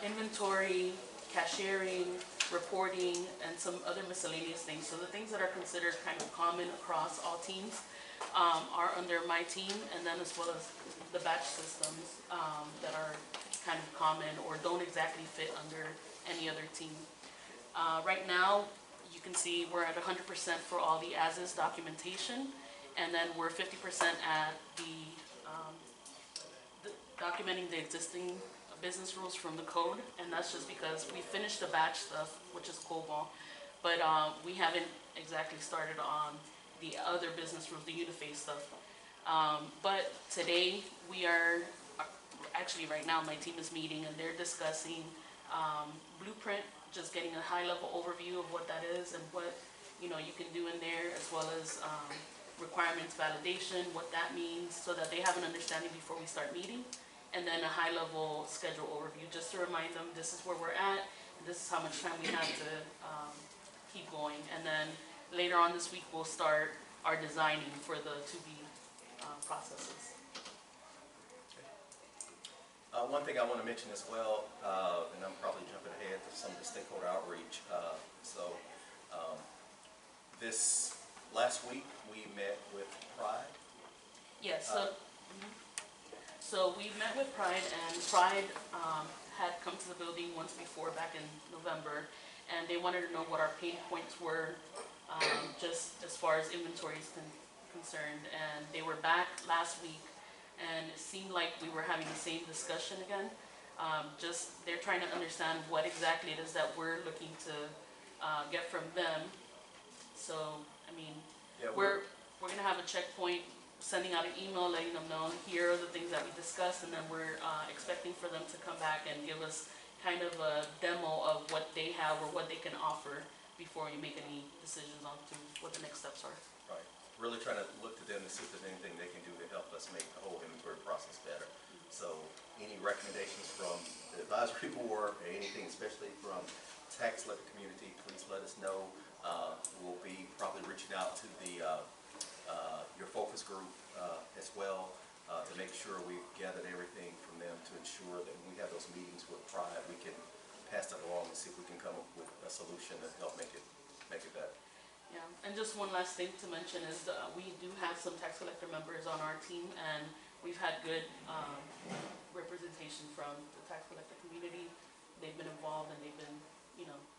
S7: inventory, cashiering, reporting, and some other miscellaneous things. So the things that are considered kind of common across all teams are under my team, and then as well as the batch systems that are kind of common or don't exactly fit under any other team. Right now, you can see we're at 100% for all the as-is documentation, and then we're 50% at the documenting the existing business rules from the code, and that's just because we finished the batch stuff, which is COBOL, but we haven't exactly started on the other business rules, the Uniface stuff. But today we are, actually right now my team is meeting and they're discussing Blueprint, just getting a high-level overview of what that is and what you can do in there, as well as requirements validation, what that means, so that they have an understanding before we start meeting, and then a high-level schedule overview, just to remind them this is where we're at, and this is how much time we have to keep going. And then later on this week we'll start our designing for the to-be processes.
S1: One thing I want to mention as well, and I'm probably jumping ahead to some of the stakeholder outreach. This last week we met with Pride.
S7: Yes, so we met with Pride, and Pride had come to the building once before back in November, and they wanted to know what our pain points were, just as far as inventory is concerned. And they were back last week, and it seemed like we were having the same discussion again. Just they're trying to understand what exactly it is that we're looking to get from them. So, I mean,
S1: Yeah,
S7: we're gonna have a checkpoint, sending out an email letting them know here are the things that we discussed, and then we're expecting for them to come back and give us kind of a demo of what they have or what they can offer before you make any decisions on to what the next steps are.
S1: right. Really trying to look to them to see if there's anything they can do to help us make the whole inventory process better. So any recommendations from the advisory board, or anything especially from tax collector community, please let us know. We'll be probably reaching out to the your focus group as well to make sure we've gathered everything from them to ensure that when we have those meetings with Pride, we can pass that along and see if we can come up with a solution that help make it better.
S7: Yeah, and just one last thing to mention is we do have some tax collector members on our team, and we've had good representation from the tax collector community. They've been involved, and they've been,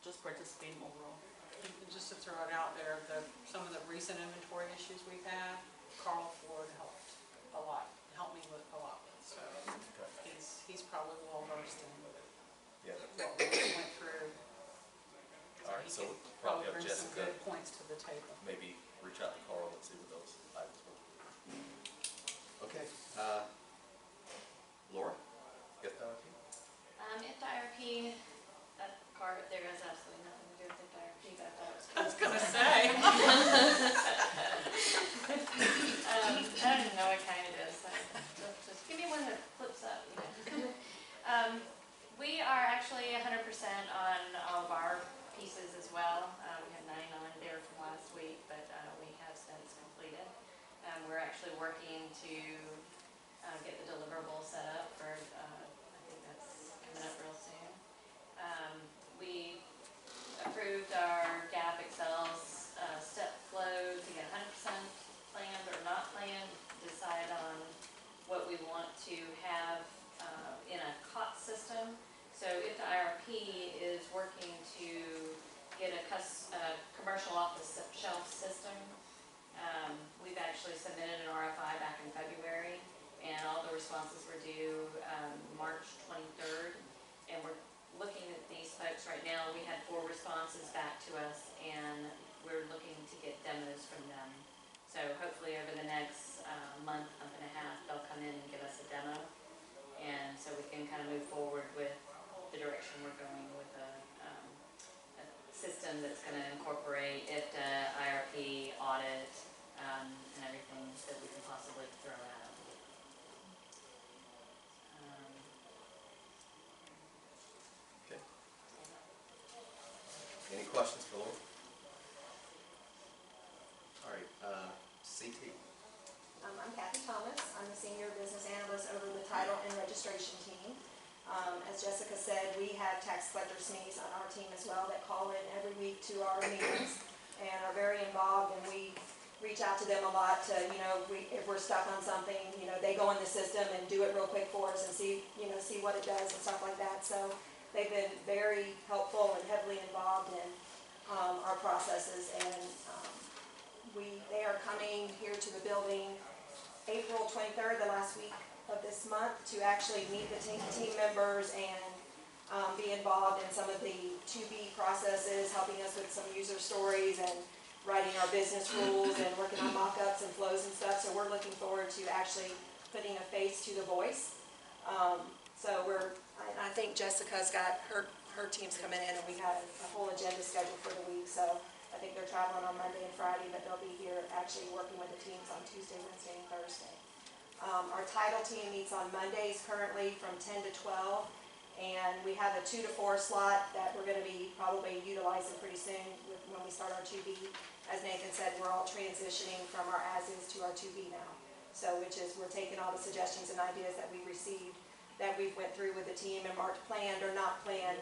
S7: just participating overall.
S8: And just to throw it out there, some of the recent inventory issues we've had, Carl Ford helped a lot, helped me with a lot with. So he's probably well versed in what we went through.
S1: All right, so
S8: he could
S1: we'll probably have
S8: bring some
S1: Jessica
S8: good points to the table.
S1: maybe reach out to Carl and see what those items were. Okay, Laura, get that okay?
S5: If the IRP, that card there has absolutely nothing to do with the IRP, but I thought it was
S8: I was gonna say.
S5: I don't even know what kind it is, so just give me one that flips up. We are actually 100% on all of our pieces as well. We have 99 there from last week, but we have since completed. We're actually working to get the deliverable set up for, I think that's coming up real soon. We approved our GAP Excel's step flow to get 100% planned or not planned, decide on what we want to have in a COT system. So if the IRP is working to get a commercial office shelf system, we've actually submitted an RFI back in February, and all the responses were due March 23rd, and we're looking at these folks right now. We had 4 responses back to us, and we're looking to get demos from them. So hopefully over the next month and a half, they'll come in and give us a demo, and so we can kind of move forward with the direction we're going with a system that's going to incorporate IFTA, IRP, audit, and everything that we can possibly throw at them.
S1: Okay. Any questions for Laura? All right, CT.
S9: I'm Kathy Thomas. I'm the Senior Business Analyst over the Title and Registration team. As Jessica said, we have tax collector SMEs on our team as well that call in every week to our meetings and are very involved, and we reach out to them a lot to, if we're stuck on something, they go in the system and do it real quick for us and see what it does and stuff like that. So they've been very helpful and heavily involved in our processes, and they are coming here to the building April 23rd, the last week of this month, to actually meet the team members and be involved in some of the 2B processes, helping us with some user stories and writing our business rules and working on mock-ups and flows and stuff. So we're looking forward to actually putting a face to the voice. So I think Jessica's got her team's coming in, and we have a whole agenda scheduled for the week. So I think they're traveling on Monday and Friday, but they'll be here actually working with the teams on Tuesday, Wednesday, and Thursday. Our title team meets on Mondays currently from 10 to 12, and we have a 2 to 4 slot that we're going to be probably utilizing pretty soon when we start our 2B. As Nathan said, we're all transitioning from our as-is to our 2B now. So we're taking all the suggestions and ideas that we received that we went through with the team and marked planned or not planned.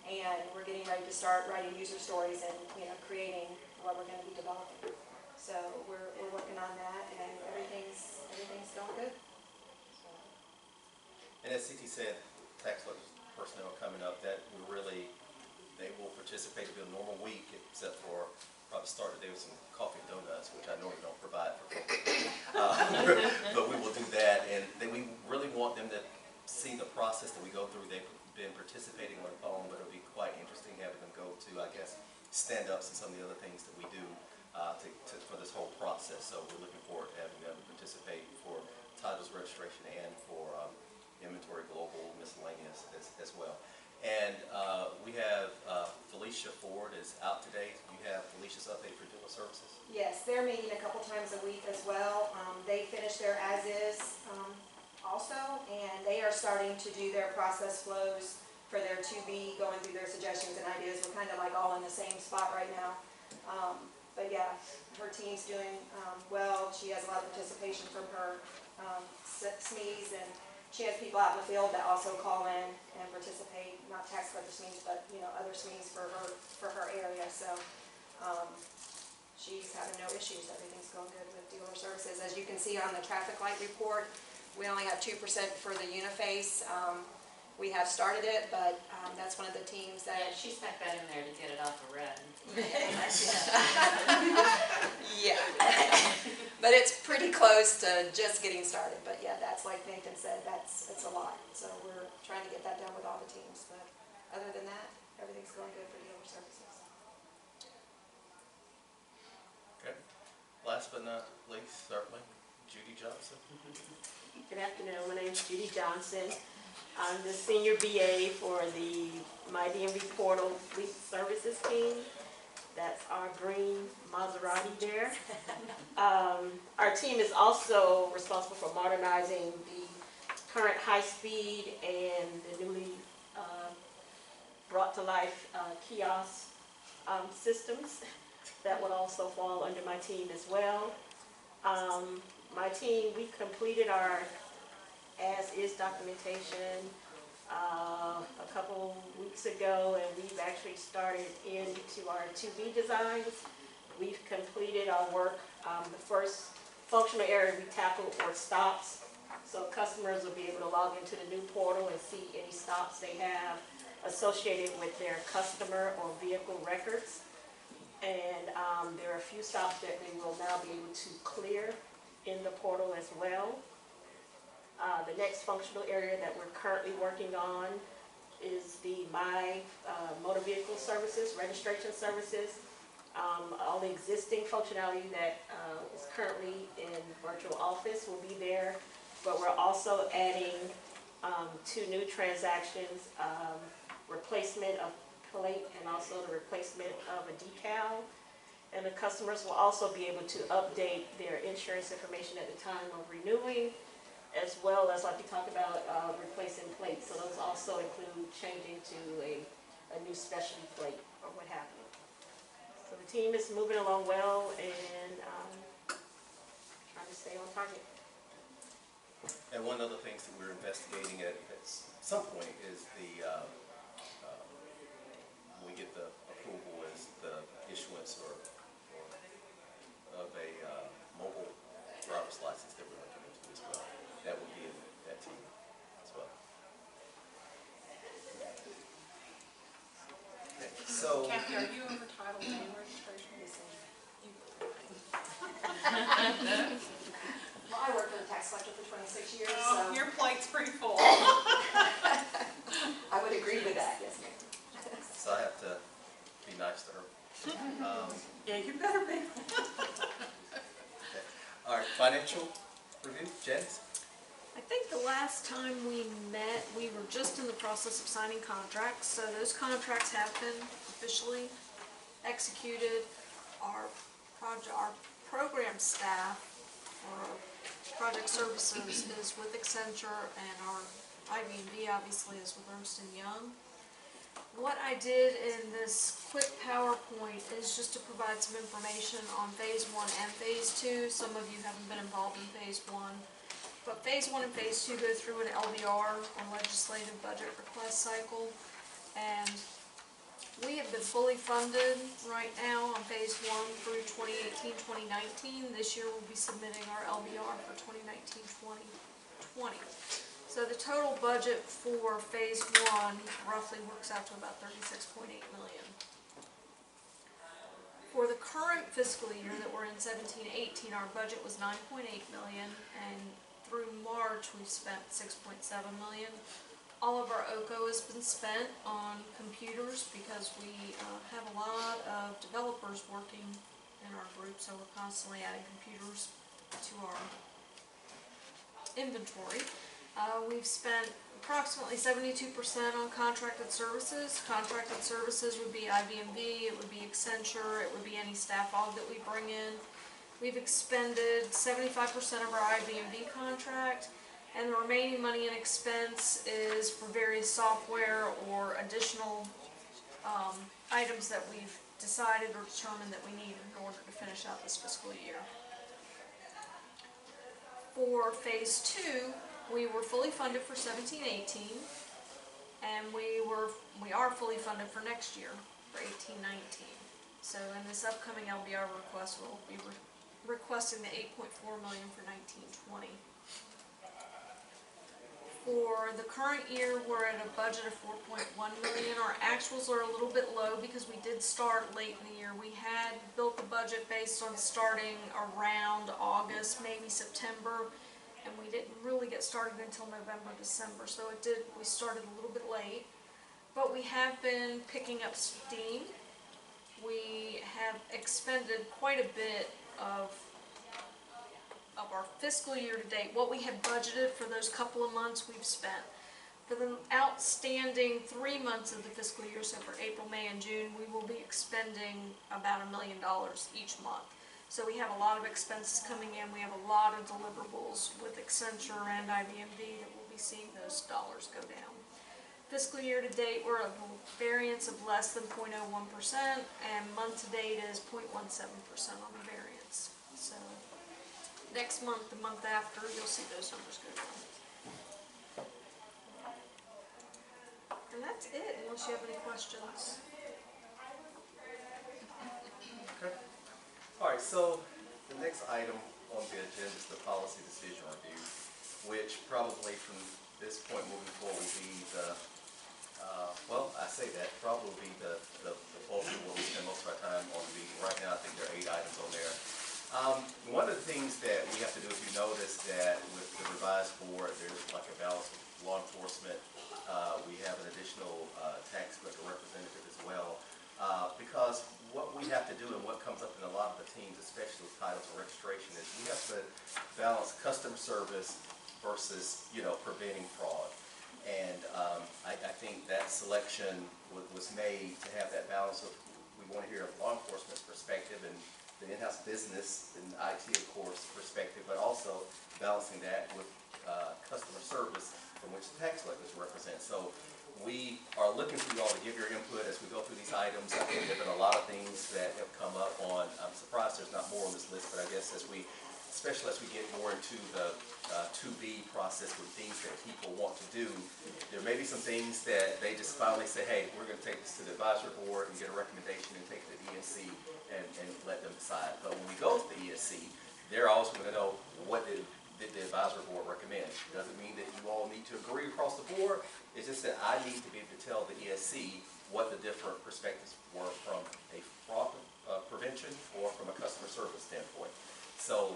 S9: And we're getting ready to start writing user stories and, creating what we're gonna be developing. So we're working on that, and everything's going good.
S1: And as CT said, tax collectors personnel coming up, that they will participate. It'll be a normal week, except for probably start the day with some coffee and donuts, which I normally don't provide for folks. But we will do that, and then we really want them to see the process that we go through. They've been participating on the phone, but it'll be quite interesting having them go to, I guess, stand-ups and some of the other things that we do for this whole process. So we're looking forward to having them participate for titles registration and for inventory global miscellaneous as well. And we have Felicia Ford is out today. You have Felicia's update for dealer services?
S9: Yes, they're meeting a couple times a week as well. They finished their as-is also, and they are starting to do their process flows for their to-be, going through their suggestions and ideas. We're kind of like all in the same spot right now. But yeah, her team's doing well. She has a lot of participation from her SMEs, and she has people out in the field that also call in and participate, not tax collector SMEs, but other SMEs for her area. So she's having no issues. Everything's going good with dealer services. As you can see on the traffic light report, we only have 2% for the Uniface. We have started it, but that's one of the teams that...
S5: Yeah, she stuck that in there to get it off of red.
S9: Yeah. But it's pretty close to just getting started. But yeah, that's like Nathan said, it's a lot. So we're trying to get that done with all the teams. But other than that, everything's going good for dealer services.
S1: Okay. Last but not least, certainly, Judy Johnson.
S10: Good afternoon, my name is Judy Johnson. I'm the senior BA for the My DMV Portal Fleet Services team. That's our green Maserati there. Our team is also responsible for modernizing the current high-speed and the newly brought to life kiosk systems. That would also fall under my team as well. My team, we completed our as-is documentation a couple weeks ago, and we've actually started into our to-be designs. We've completed our work. The first functional area we tackled were stops, so customers will be able to log into the new portal and see any stops they have associated with their customer or vehicle records. And there are a few stops that they will now be able to clear in the portal as well. The next functional area that we're currently working on is the My Motor Vehicle Services, registration services. All the existing functionality that is currently in virtual office will be there, but we're also adding 2 new transactions, replacement of plate and also the replacement of a decal. And the customers will also be able to update their insurance information at the time of renewing, as well as, like we talked about, replacing plates. So those also include changing to a new specialty plate or what have you. So the team is moving along well and trying to stay on target.
S1: And one of the things that we're investigating at some point is when we get the approval, is the issuance of a mobile driver's license that we're looking into as well. That will be in that team as well. Okay, so
S8: Kathy, are you over title name registration?
S9: Well, I worked for the tax collector for 26 years,
S8: Oh,
S9: so
S8: your plate's pretty full.
S9: I would agree with that, yes, ma'am.
S1: so I have to be nice to her.
S8: Yeah, you better be.
S1: Okay. All right, financial review, Janice?
S11: I think the last time we met, we were just in the process of signing contracts, so those contracts have been officially executed. Our program staff for project services is with Accenture, and our IB&B obviously is with Ernst & Young. What I did in this quick PowerPoint is just to provide some information on Phase 1 and Phase 2. Some of you haven't been involved in Phase 1. But phase 1 and phase 2 go through an LBR, or legislative budget request cycle, and we have been fully funded right now on phase 1 through 2018-2019. This year we'll be submitting our LBR for 2019-2020. So the total budget for phase 1 roughly works out to about $36.8 million. For the current fiscal year that we're in 17-18, our budget was $9.8 million, and through March we've spent $6.7 million. All of our OCO has been spent on computers because we have a lot of developers working in our group, so we're constantly adding computers to our inventory. We've spent approximately 72% on contracted services. Contracted services would be IBMV, it would be Accenture, it would be any staff aug that we bring in. We've expended 75% of our IBMV contract, and the remaining money in expense is for various software or additional items that we've decided or determined that we need in order to finish out this fiscal year. For phase 2, we were fully funded for 17-18, and we are fully funded for next year, for 18-19. So in this upcoming LBR request, we'll be requesting the $8.4 million for 19-20. For the current year, we're at a budget of $4.1 million. Our actuals are a little bit low because we did start late in the year. We had built the budget based on starting around August, maybe September, and we didn't really get started until November, December. So we started a little bit late, but we have been picking up steam. We have expended quite a bit of our fiscal year to date. What we have budgeted for those couple of months, we've spent. For the outstanding 3 months of the fiscal year, so for April, May, and June, we will be expending about $1 million each month. So we have a lot of expenses coming in. We have a lot of deliverables with Accenture and IBMV that we'll be seeing those dollars go down. Fiscal year to date, we're at a variance of less than 0.01%, and month to date is 0.17% on the variance. So next month, the month after, you'll see those numbers go down. And that's it, unless you have any questions.
S1: Okay. All right, so the next item on the agenda is the policy decision review, which probably from this point moving forward will be the, well, I say that, probably will be the bulk of what we spend most of our time on the meeting. Right now, I think there are 8 items on there. One of the things that we have to do, if you notice that with the revised board, there's like a balance of law enforcement. We have an additional tax collector representative as well. Because what we have to do and what comes up in a lot of the teams, especially with titles and registration, is we have to balance customer service versus, preventing fraud. And I think that selection was made to have that balance of, we want to hear a law enforcement's perspective and the in-house business and IT, of course, perspective, but also balancing that with customer service from which the tax collectors represent. So we are looking for you all to give your input as we go through these items. I think there have been a lot of things that have come up on, I'm surprised there's not more on this list, but I guess especially as we get more into the 2B process with things that people want to do, there may be some things that they just finally say, hey, we're going to take this to the advisory board and get a recommendation and take it to the ESC and let them decide. But when we go to the ESC, they're also going to know what did the advisory board recommend. It doesn't mean that you all need to agree across the board. It's just that I need to be able to tell the ESC what the different perspectives were from a fraud prevention or from a customer service standpoint. So,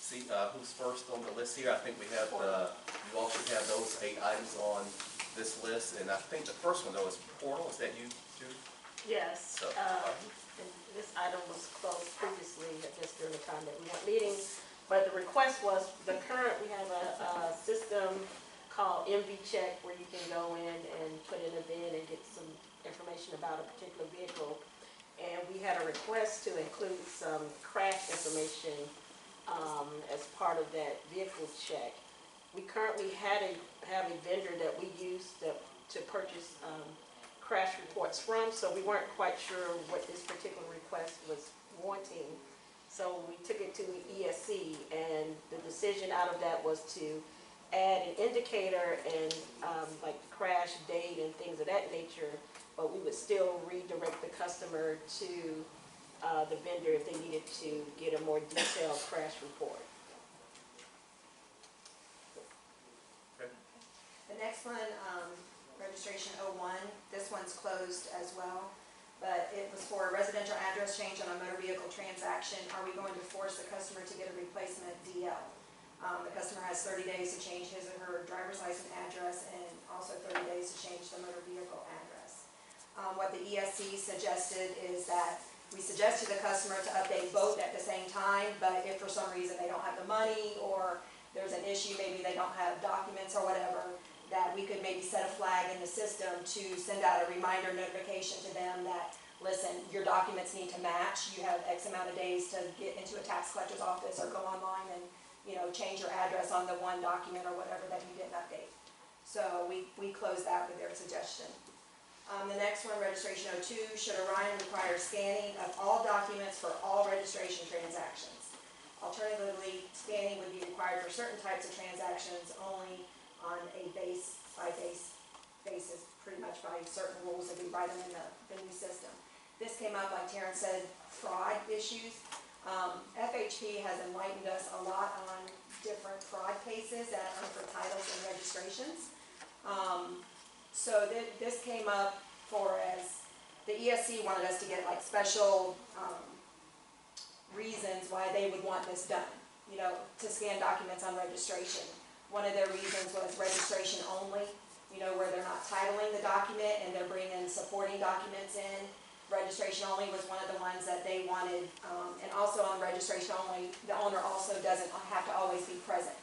S1: see who's first on the list here. I think we have, you all should have those 8 items on this list. And I think the first one, though, is portal. Is that you, Judy?
S10: Yes.
S1: So,
S10: and this item was closed previously, just during the time that we weren't meeting. But the request was, we have a system called MV Check where you can go in and put in a bid and get some information about a particular vehicle. And we had a request to include some crash information as part of that vehicle check. We currently have a vendor that we use to purchase crash reports from, so we weren't quite sure what this particular request was wanting. So we took it to the ESC, and the decision out of that was to add an indicator and like crash date and things of that nature, but we would still redirect the customer to the vendor if they needed to get a more detailed crash report.
S9: The next one, registration 01, this one's closed as well, but it was for a residential address change on a motor vehicle transaction. Are we going to force the customer to get a replacement DL? The customer has 30 days to change his or her driver's license address and also 30 days to change the motor vehicle address. What the ESC suggested is that we suggest to the customer to update both at the same time, but if for some reason they don't have the money or there's an issue, maybe they don't have documents or whatever, that we could maybe set a flag in the system to send out a reminder notification to them that, listen, your documents need to match. You have X amount of days to get into a tax collector's office or go online and, you know, change your address on the one document or whatever that you didn't update. So we closed that with their suggestion. The next one, registration 02, should Orion require scanning of all documents for all registration transactions? Alternatively, scanning would be required for certain types of transactions only on a base-by-base basis, pretty much by certain rules that we write them in the new system. This came up, like Terrence said, fraud issues. FHP has enlightened us a lot on different fraud cases that are for titles and registrations. So this came up for as the ESC wanted us to get like special reasons why they would want this done, you know, to scan documents on registration. One of their reasons was registration only, you know, where they're not titling the document and they're bringing supporting documents in. Registration only was one of the ones that they wanted, and also on registration only, the owner also doesn't have to always be present.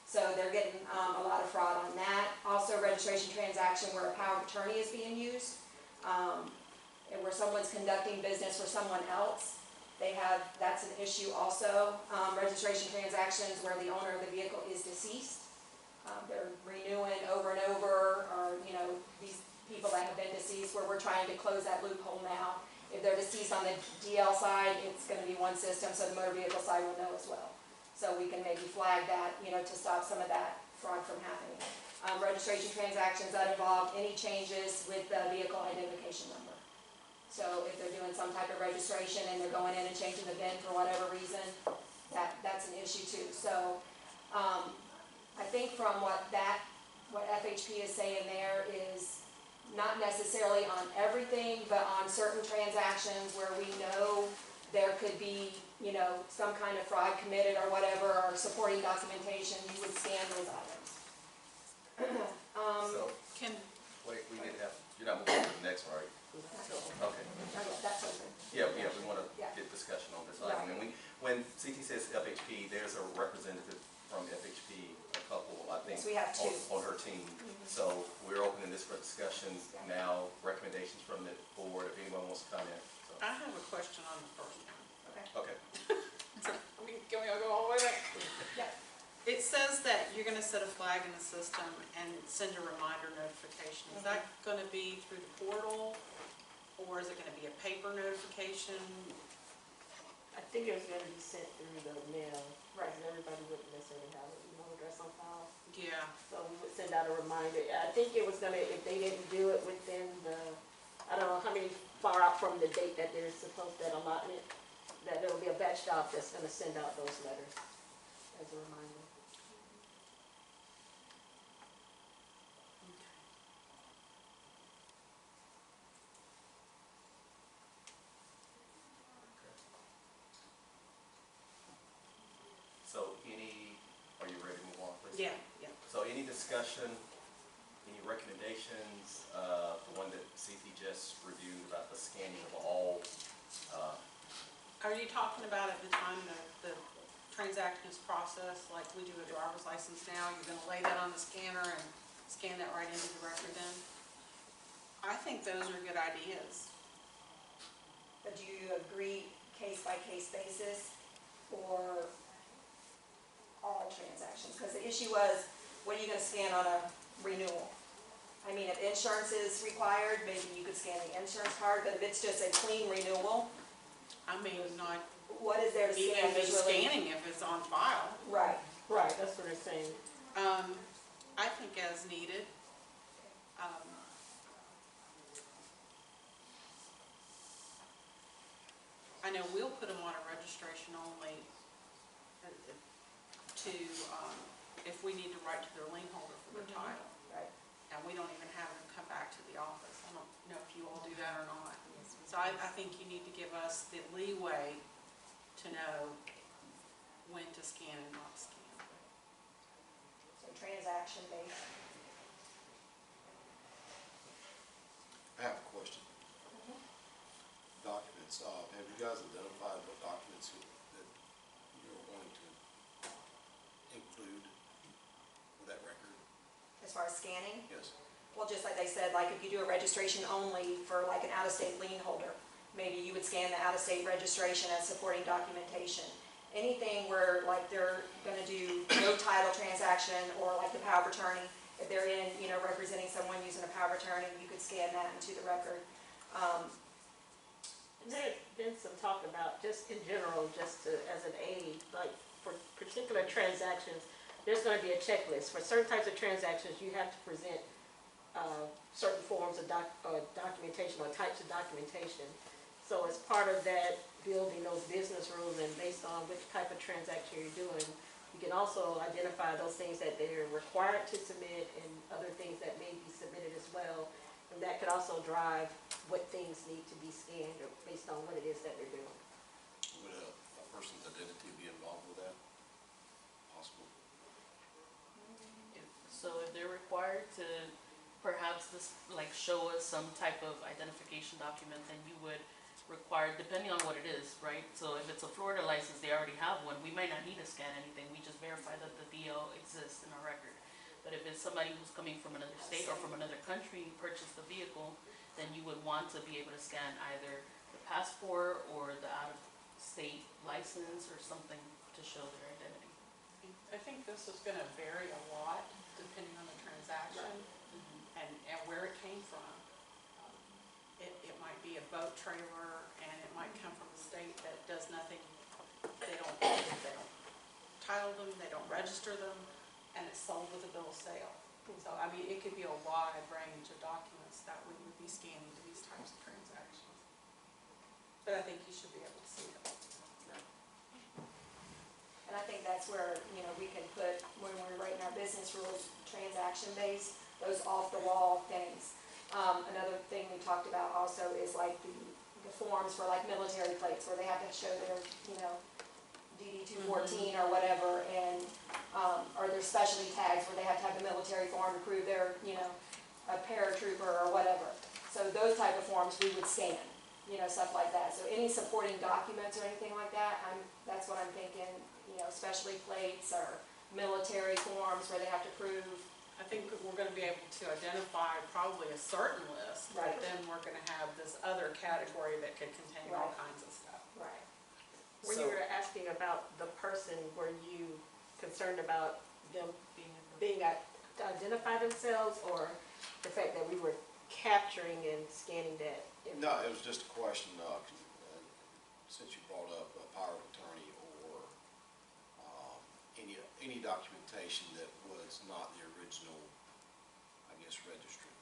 S9: So they're getting a lot of fraud on that. Also, registration transaction where a power of attorney is being used, and where someone's conducting business for someone else. That's an issue also. Registration transactions where the owner of the vehicle is deceased. They're renewing over and over, or, you know, these people that have been deceased, where we're trying to close that loophole now. If they're deceased on the DL side, it's going to be one system, so the motor vehicle side will know as well. So we can maybe flag that, you know, to stop some of that fraud from happening. Registration transactions that involve any changes with the vehicle identification number. So if they're doing some type of registration and they're going in and changing the VIN for whatever reason, that's an issue too. So I think from what FHP is saying there is not necessarily on everything, but on certain transactions where we know there could be, you know, some kind of fraud committed or whatever, or supporting documentation, you would scan those items.
S1: So, wait, we didn't have, you're not moving to the next one, right? Okay.
S9: That's open.
S1: Yeah, we want to
S9: Yeah.
S1: get discussion on this item. And when CT says FHP, there's a representative from FHP, a couple, I think.
S9: Yes, we have two.
S1: On her team. So we're opening this for discussion now, recommendations from the board, if anyone wants to comment. So.
S8: I have a question on the first one.
S1: Okay.
S8: Can we go all the way back?
S9: Yeah.
S8: It says that you're gonna set a flag in the system and send a reminder notification. Is that gonna be through the portal, or is it gonna be a paper notification?
S10: I think it was going to be sent through the mail, right? And everybody wouldn't necessarily have an email address on file.
S8: Yeah.
S10: So we would send out a reminder. I think it was gonna, if they didn't do it within the, I don't know how many, far out from the date that they're supposed, that allotment, that there will be a batch job that's gonna send out those letters as a reminder.
S1: So are you ready to move on, please?
S8: Yeah.
S1: So any discussion, any recommendations, the one that CT just reviewed about the scanning of all,
S8: Are you talking about at the time the transaction is processed, like we do a driver's license now, you're gonna lay that on the scanner and scan that right into the record then? I think those are good ideas.
S9: But do you agree case-by-case basis or all transactions? Because the issue was, what are you going to scan on a renewal? I mean, if insurance is required, maybe you could scan the insurance card, but if it's just a clean renewal,
S8: I mean, not,
S9: what is there to
S8: Even
S9: scan
S8: be
S9: is really.
S8: scanning if it's on file.
S9: Right,
S10: Right, that's what they're saying.
S8: I think as needed. I know we'll put them on a registration only to, if we need to write to their lien holder for their title.
S9: right.
S8: And we don't even have them come back to the office. I don't know if you all do that or not. So I think you need to give us the leeway to know when to scan and not scan.
S9: So transaction based.
S12: I have a question. Documents, have you guys identified what documents that you're wanting to include with that record?
S9: As far as scanning?
S12: Yes.
S9: Well, just like they said, like if you do a registration only for like an out-of-state lien holder, maybe you would scan the out-of-state registration as supporting documentation. Anything where like they're gonna do no title transaction or like the power of attorney, if they're in, you know, representing someone using a power of attorney, you could scan that into the record.
S10: And there's been some talk about, just in general, just to, as an aid, like for particular transactions, there's gonna be a checklist. For certain types of transactions, you have to present certain forms of documentation or types of documentation. So as part of that, building those business rules and based on which type of transaction you're doing, you can also identify those things that they're required to submit and other things that may be submitted as well. And that could also drive what things need to be scanned or based on what it is that they're doing.
S12: Would a person's identity be involved with that? Possible.
S7: So if they're required to perhaps this, like, show us some type of identification document, then you would require, depending on what it is, right? So if it's a Florida license, they already have one, we might not need to scan anything, we just verify that the DL exists in our record. But if it's somebody who's coming from another state or from another country and purchased the vehicle, then you would want to be able to scan either the passport or the out-of-state license or something to show their identity.
S8: I think this is gonna vary a lot depending on the transaction and where it came from. It might be a boat trailer and it might come from a state that does nothing, they don't title them, they don't register them, and it's sold with a bill of sale. So, I mean, it could be a wide range of documents that we would be scanning to these types of transactions. But I think you should be able to see them.
S9: And I think that's where, you know, we can put, when we're writing our business rules, transaction based, those off the wall things. Another thing we talked about also is like the forms for like military plates where they have to show their, you know, DD 214 or whatever, and or their specialty tags where they have to have the military form to prove they're, you know, a paratrooper or whatever. So those type of forms we would scan, you know, stuff like that. So any supporting documents or anything like that, that's what I'm thinking, you know, specialty plates or military forms where they have to prove.
S8: I think that we're gonna be able to identify probably a certain list, but
S9: Right.
S8: then we're gonna have this other category that could contain all
S9: Right.
S8: kinds of stuff.
S9: Right.
S10: When you were asking about the person, were you concerned about them being to identify themselves or the fact that we were capturing and scanning that?
S12: No, it was just a question, since you brought up a power of attorney or any documentation that was not the original, I guess, registrant.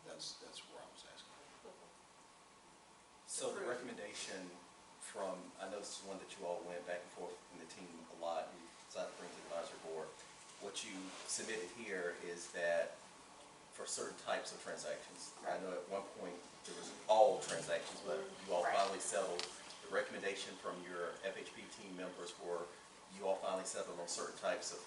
S12: That's where I was asking.
S1: So the recommendation from, I know this is one that you all went back and forth in the team a lot, you decided to bring to the advisory board. What you submitted here is that for certain types of transactions, I know at one point there was all transactions, but you all
S9: Right.
S1: finally settled. The recommendation from your FHP team members were, you all finally settled on certain types of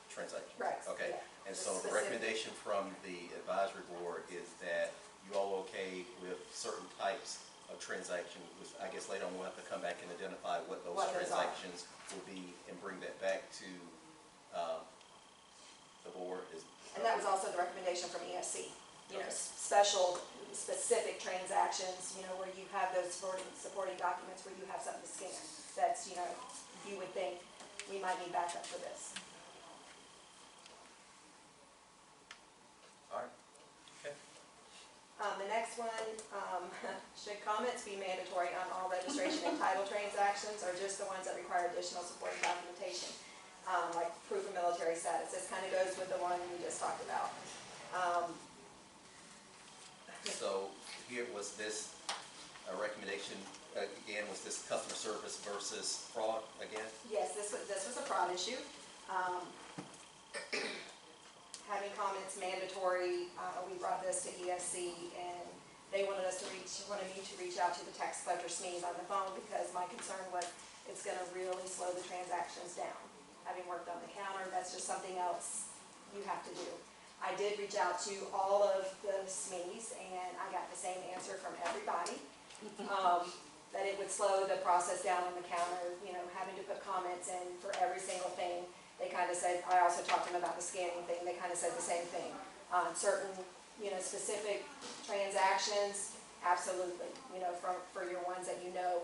S1: transactions.
S9: Right,
S1: Okay,
S9: yeah.
S1: and
S9: The
S1: so the
S9: specific-
S1: recommendation from the advisory board is that you all okay with certain types of transactions, which I guess later on we'll have to come back and identify what those
S9: What those are.
S1: transactions will be and bring that back to the board.
S9: And that was also the recommendation from ESC, you know, special, specific transactions, you know, where you have those supporting documents where you have something to scan. That's, you know, you would think we might need backup for this.
S1: All right. Okay.
S9: The next one, should comments be mandatory on all registered registration and title transactions, or just the ones that require additional supporting documentation, like proof of military status. This kind of goes with the one we just talked about.
S1: So here was this recommendation, again, was this customer service versus fraud again?
S9: Yes, this was a fraud issue. Having comments mandatory, we brought this to ESC, and they wanted me to reach out to the tax collector SMEs on the phone, because my concern was it's gonna really slow the transactions down. Having worked on the counter, that's just something else you have to do. I did reach out to all of the SMEs, and I got the same answer from everybody, that it would slow the process down on the counter, you know, having to put comments in for every single thing. They kind of said, I also talked to them about the scanning thing, they kind of said the same thing. Certain, you know, specific transactions, absolutely, you know, for your ones that you know,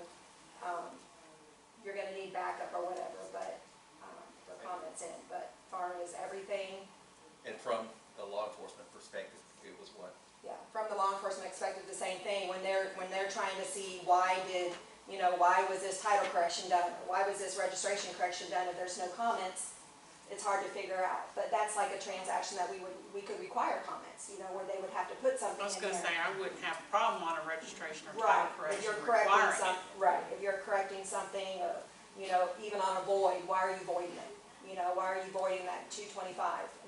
S9: you're gonna need backup or whatever, but, for comments in, but as far as everything,
S1: And from the law enforcement perspective, it was what?
S9: yeah, from the law enforcement expected the same thing, when they're trying to see why was this title correction done, or why was this registration correction done, if there's no comments, it's hard to figure out. But that's like a transaction that we could require comments, you know, where they would have to put something
S8: I was
S9: in
S8: gonna
S9: there.
S8: say, I wouldn't have a problem on a registration or
S9: Right,
S8: title correction
S9: if you're correcting
S8: requiring it.
S9: right, if you're correcting something, or, you know, even on a void, why are you voiding it? You know, why are you voiding that $225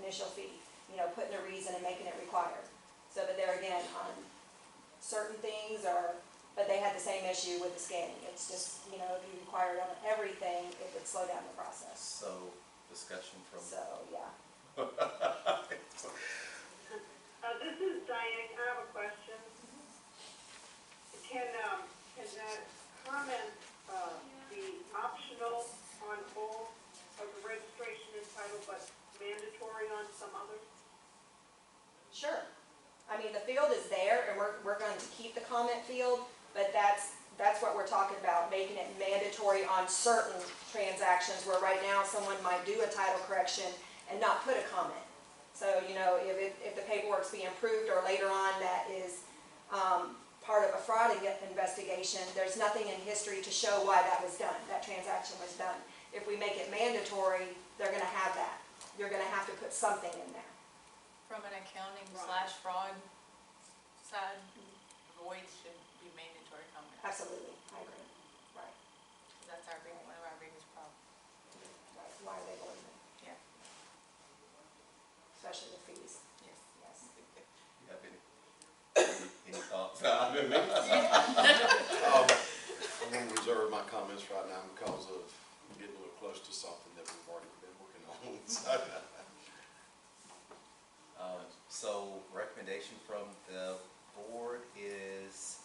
S9: initial fee? You know, putting a reason and making it required. So that there again, on certain things, but they had the same issue with the scanning. It's just, you know, if you required on everything, it would slow down the process.
S1: So, discussion from.
S9: So, yeah.
S13: This is Diane. I have a question. Can that comment be optional on all of the registration and title, but mandatory on some others?
S9: Sure. I mean, the field is there, and we're going to keep the comment field, but that's what we're talking about, making it mandatory on certain transactions, where right now someone might do a title correction and not put a comment. So, you know, if the paperwork's being approved, or later on that is part of a fraud investigation, there's nothing in history to show why that was done, that transaction was done. If we make it mandatory, they're going to have that. You're going to have to put something in there.
S14: From an accounting / fraud side, void should be mandatory comment.
S9: Absolutely, I agree. Right.
S14: That's one of our biggest problems.
S9: Right. Why are they voiding it?
S14: Yeah.
S9: Especially the fees.
S14: Yes.
S9: Yes.
S1: You have any thoughts?
S12: I'm going to reserve my comments right now because of getting a little close to something that we've already been working on.
S1: So recommendation from the board is,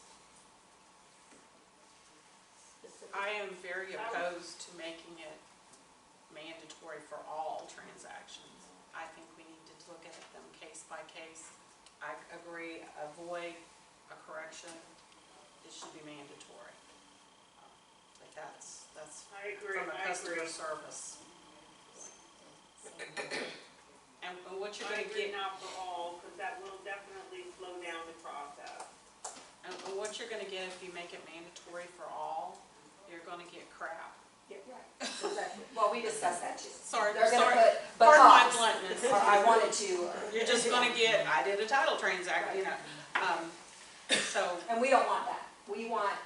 S8: I am very opposed to making it mandatory for all transactions. I think we need to look at them case by case. I agree, a void, a correction, it should be mandatory. But that's
S13: I agree.
S8: from a customer service. And what you're
S13: I
S8: gonna
S13: agree
S8: get,
S13: not for all, because that will definitely slow down the process.
S8: and what you're gonna get if you make it mandatory for all, you're gonna get crap.
S9: Yeah, right. Exactly. Well, we discussed that too.
S8: Sorry,
S9: They're going to put
S8: pardon my
S9: because,
S8: bluntness.
S9: or I wanted to.
S8: You're just gonna get, I did a title transaction, you know, so.
S9: And we don't want that. We want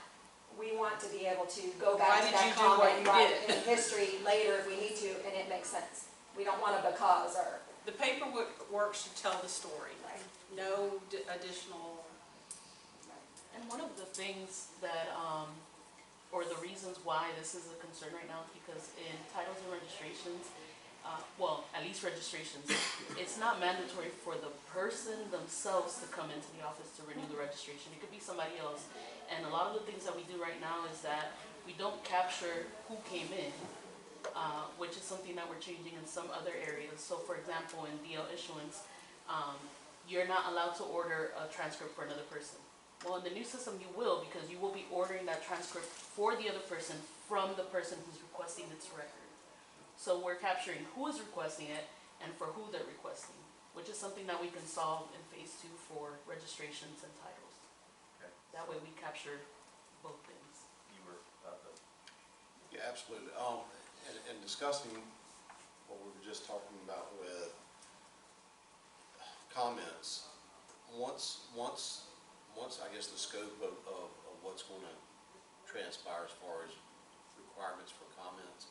S9: to be able to go
S8: Why
S9: back to
S8: did
S9: that
S8: you do what
S9: comment
S8: you
S9: right
S8: did?
S9: in history later if we need to, and it makes sense. We don't want a because or.
S8: The paperwork should tell the story, no additional.
S7: And one of the things that, or the reasons why this is a concern right now is because in titles and registrations, well, at least registrations, it's not mandatory for the person themselves to come into the office to renew the registration. It could be somebody else. And a lot of the things that we do right now is that we don't capture who came in, which is something that we're changing in some other areas. So for example, in DL issuance, you're not allowed to order a transcript for another person. Well, in the new system you will, because you will be ordering that transcript for the other person from the person who's requesting its record. So we're capturing who is requesting it and for who they're requesting, which is something that we can solve in phase 2 for registrations and titles.
S1: Okay.
S7: That way we capture both things.
S1: you were
S12: absolutely. And discussing what we were just talking about with comments, once I guess the scope of what's going to transpire as far as requirements for comments,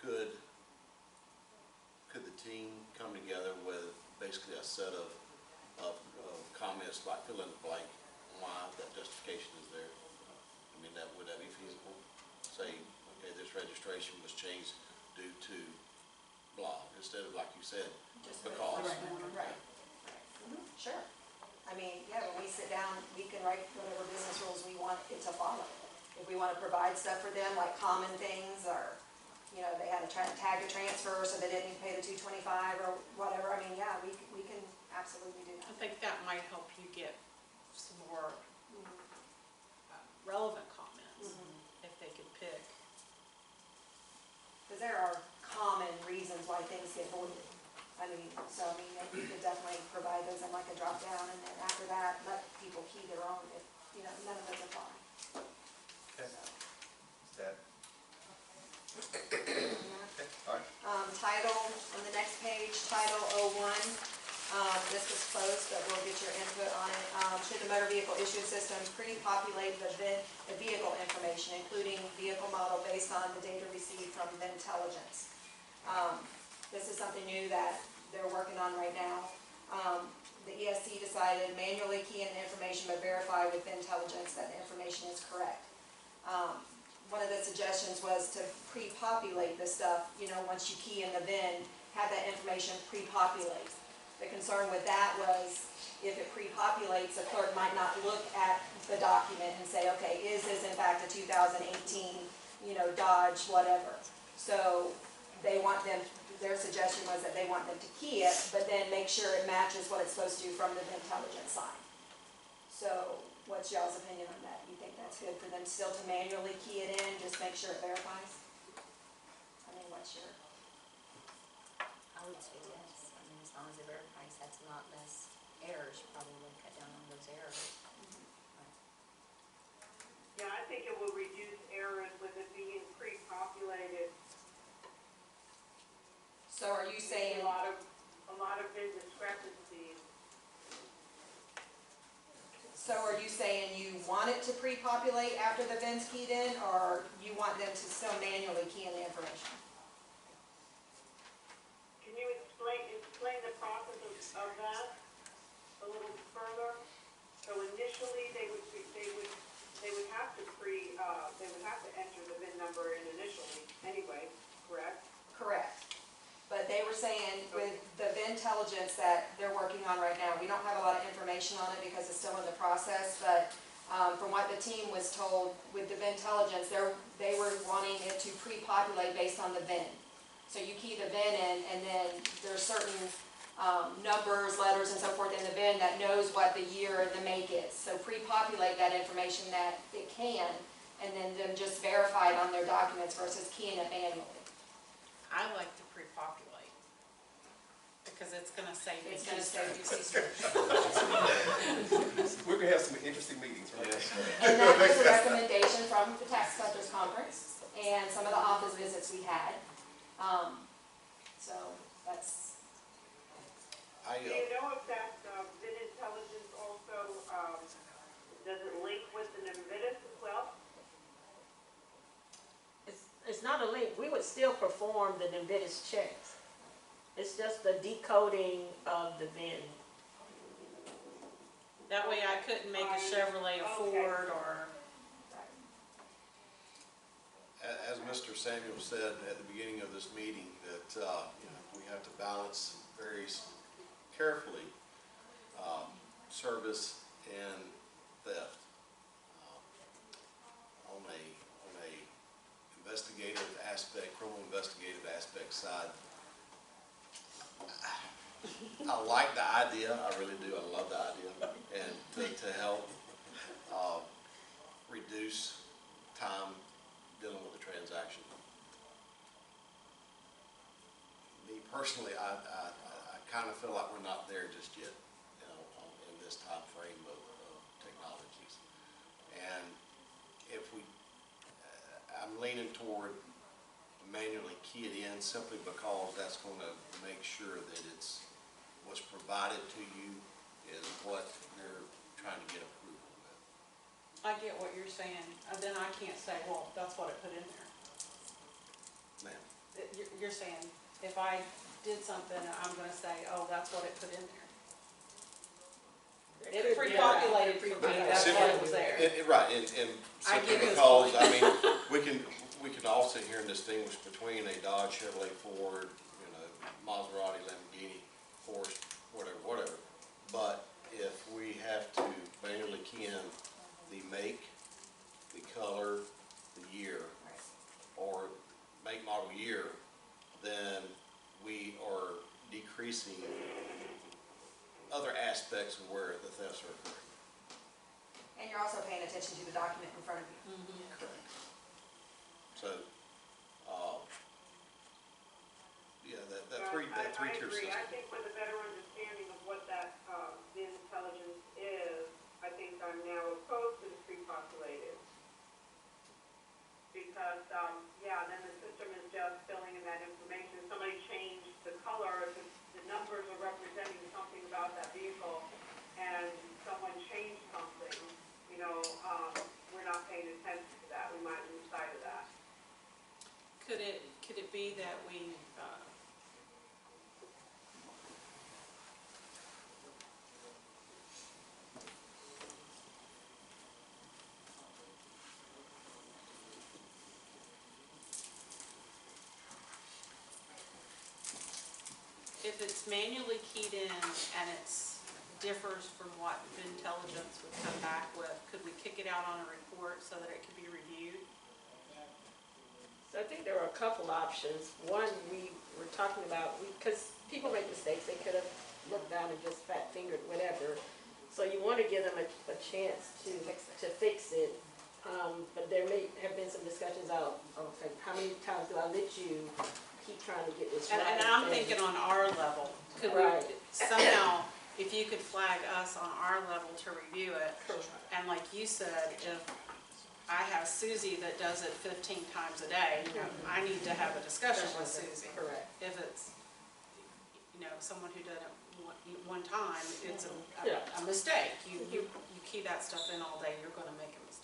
S12: could the team come together with basically a set of comments, like fill in the blank, why that justification is there? I mean, would that be feasible? Say, okay, this registration was changed due to blah, instead of, like you said,
S9: Just
S12: because.
S9: Right. Sure. I mean, yeah, when we sit down, we can write whatever business rules we want it to follow. If we want to provide stuff for them, like common things, or, you know, they had to tag a transfer so they didn't pay the $225 or whatever, I mean, yeah, we can absolutely do
S8: I
S9: that.
S8: think that might help you get some more relevant comments, if they could pick.
S9: Because there are common reasons why things get voided. I mean, so, I mean, you could definitely provide those in like a drop down, and then after that, let people key their own if, you know, none of those apply.
S1: Okay.
S9: So,
S1: Is that,
S9: yeah.
S1: okay, all right.
S9: Title, on the next page, Title 01, this was closed, but we'll get your input on it. Should the motor vehicle issuing system pre-populate the vehicle information, including vehicle model based on the data received from VINtelligence? This is something new that they're working on right now. The ESC decided manually key in the information but verify with VINtelligence that the information is correct. One of the suggestions was to pre-populate the stuff, you know, once you key in the VIN, have that information pre-populate. The concern with that was if it pre-populates, the clerk might not look at the document and say, okay, is this in fact a 2018, you know, Dodge, whatever. So they want them, their suggestion was that they want them to key it, but then make sure it matches what it's supposed to from the VINtelligence side. So what's y'all's opinion on that? You think that's good for them still to manually key it in, just make sure it verifies? I mean, what's your?
S5: I would say yes. I mean, as long as it verifies, that's not less errors, probably cut down on those errors.
S13: Yeah, I think it will reduce errors with it being pre-populated.
S9: So are you saying?
S13: A lot of big discrepancies.
S9: So are you saying you want it to pre-populate after the VIN's keyed in, or you want them to still manually key in the information?
S13: Can you explain the process of that a little further? So initially, they would have to enter the VIN number in initially anyway, correct?
S9: Correct. But they were saying with the VINtelligence that they're working on right now, we don't have a lot of information on it because it's still in the process, but from what the team was told with the VINtelligence, they were wanting it to pre-populate based on the VIN. So you key the VIN in, and then there's certain numbers, letters, and so forth in the VIN that knows what the year and the make is. So pre-populate that information that it can, and then them just verify it on their documents versus keying it manually.
S8: I like to pre-populate, because it's gonna save me.
S9: It's going to save you keystrokes.
S1: We're gonna have some interesting meetings, right?
S9: And that was a recommendation from the Tax Collectors Conference and some of the office visits we had. So that's.
S13: Do you know if that VINtelligence also, does it link with the Invitus as well?
S10: It's not a link. We would still perform the Invitus checks. It's just the decoding of the VIN.
S8: That way I couldn't make a Chevrolet a Ford or.
S12: As Mr. Samuel said at the beginning of this meeting, that you know, we have to balance very carefully service and theft. On a investigative aspect, criminal investigative aspect side, I like the idea. I really do. I love the idea, and to help reduce time dealing with the transaction. Me personally, I kind of feel like we're not there just yet, you know, in this time frame of technologies. And if we, I I'm leaning toward manually key it in simply because that's gonna make sure that it's, what's provided to you is what you're trying to get approval with.
S8: I get what you're saying, then I can't say, well, that's what it put in there.
S12: Ma'am,
S8: You're saying, if I did something, I'm gonna say, oh, that's what it put in there. It pre-populated for me, that's why it was there.
S12: Right, and
S8: I
S12: simply
S8: get his
S12: because,
S8: point.
S12: I mean, we can all sit here and distinguish between a Dodge, Chevrolet, Ford, you know, Maserati, Lamborghini, Porsche, whatever. But if we have to manually key in the make, the color, the year, or make, model, year, then we are decreasing other aspects of where the thefts are occurring.
S9: And you're also paying attention to the document in front of you.
S12: Correct. So, yeah, that three-tier
S13: I agree.
S12: system.
S13: I think with a better understanding of what that VIN intelligence is, I think I'm now opposed to the pre-populated. Because, yeah, then the system is just filling in that information. Somebody changed the color, the numbers are representing something about that vehicle, and someone changed something, you know, we're not paying attention to that. We might lose sight of that.
S8: Could it be that we, if it's manually keyed in and it's differs from what intelligence would come back with, could we kick it out on a report so that it could be reviewed?
S10: So I think there are a couple options. One, we were talking about, because people make mistakes, they could have looked down and just fat fingered whatever. So you want to give them a chance to fix it. But there may have been some discussions out, okay, how many times do I let you keep trying to get this right?
S8: And I'm thinking on our level, could we
S10: Right.
S8: somehow, if you could flag us on our level to review it, and like you said, if I have Susie that does it 15 times a day, you know, I need to have a discussion with Susie.
S10: Correct.
S8: If it's, you know, someone who did it one time, it's
S10: Yeah.
S8: a mistake. You key that stuff in all day, you're gonna make a mistake.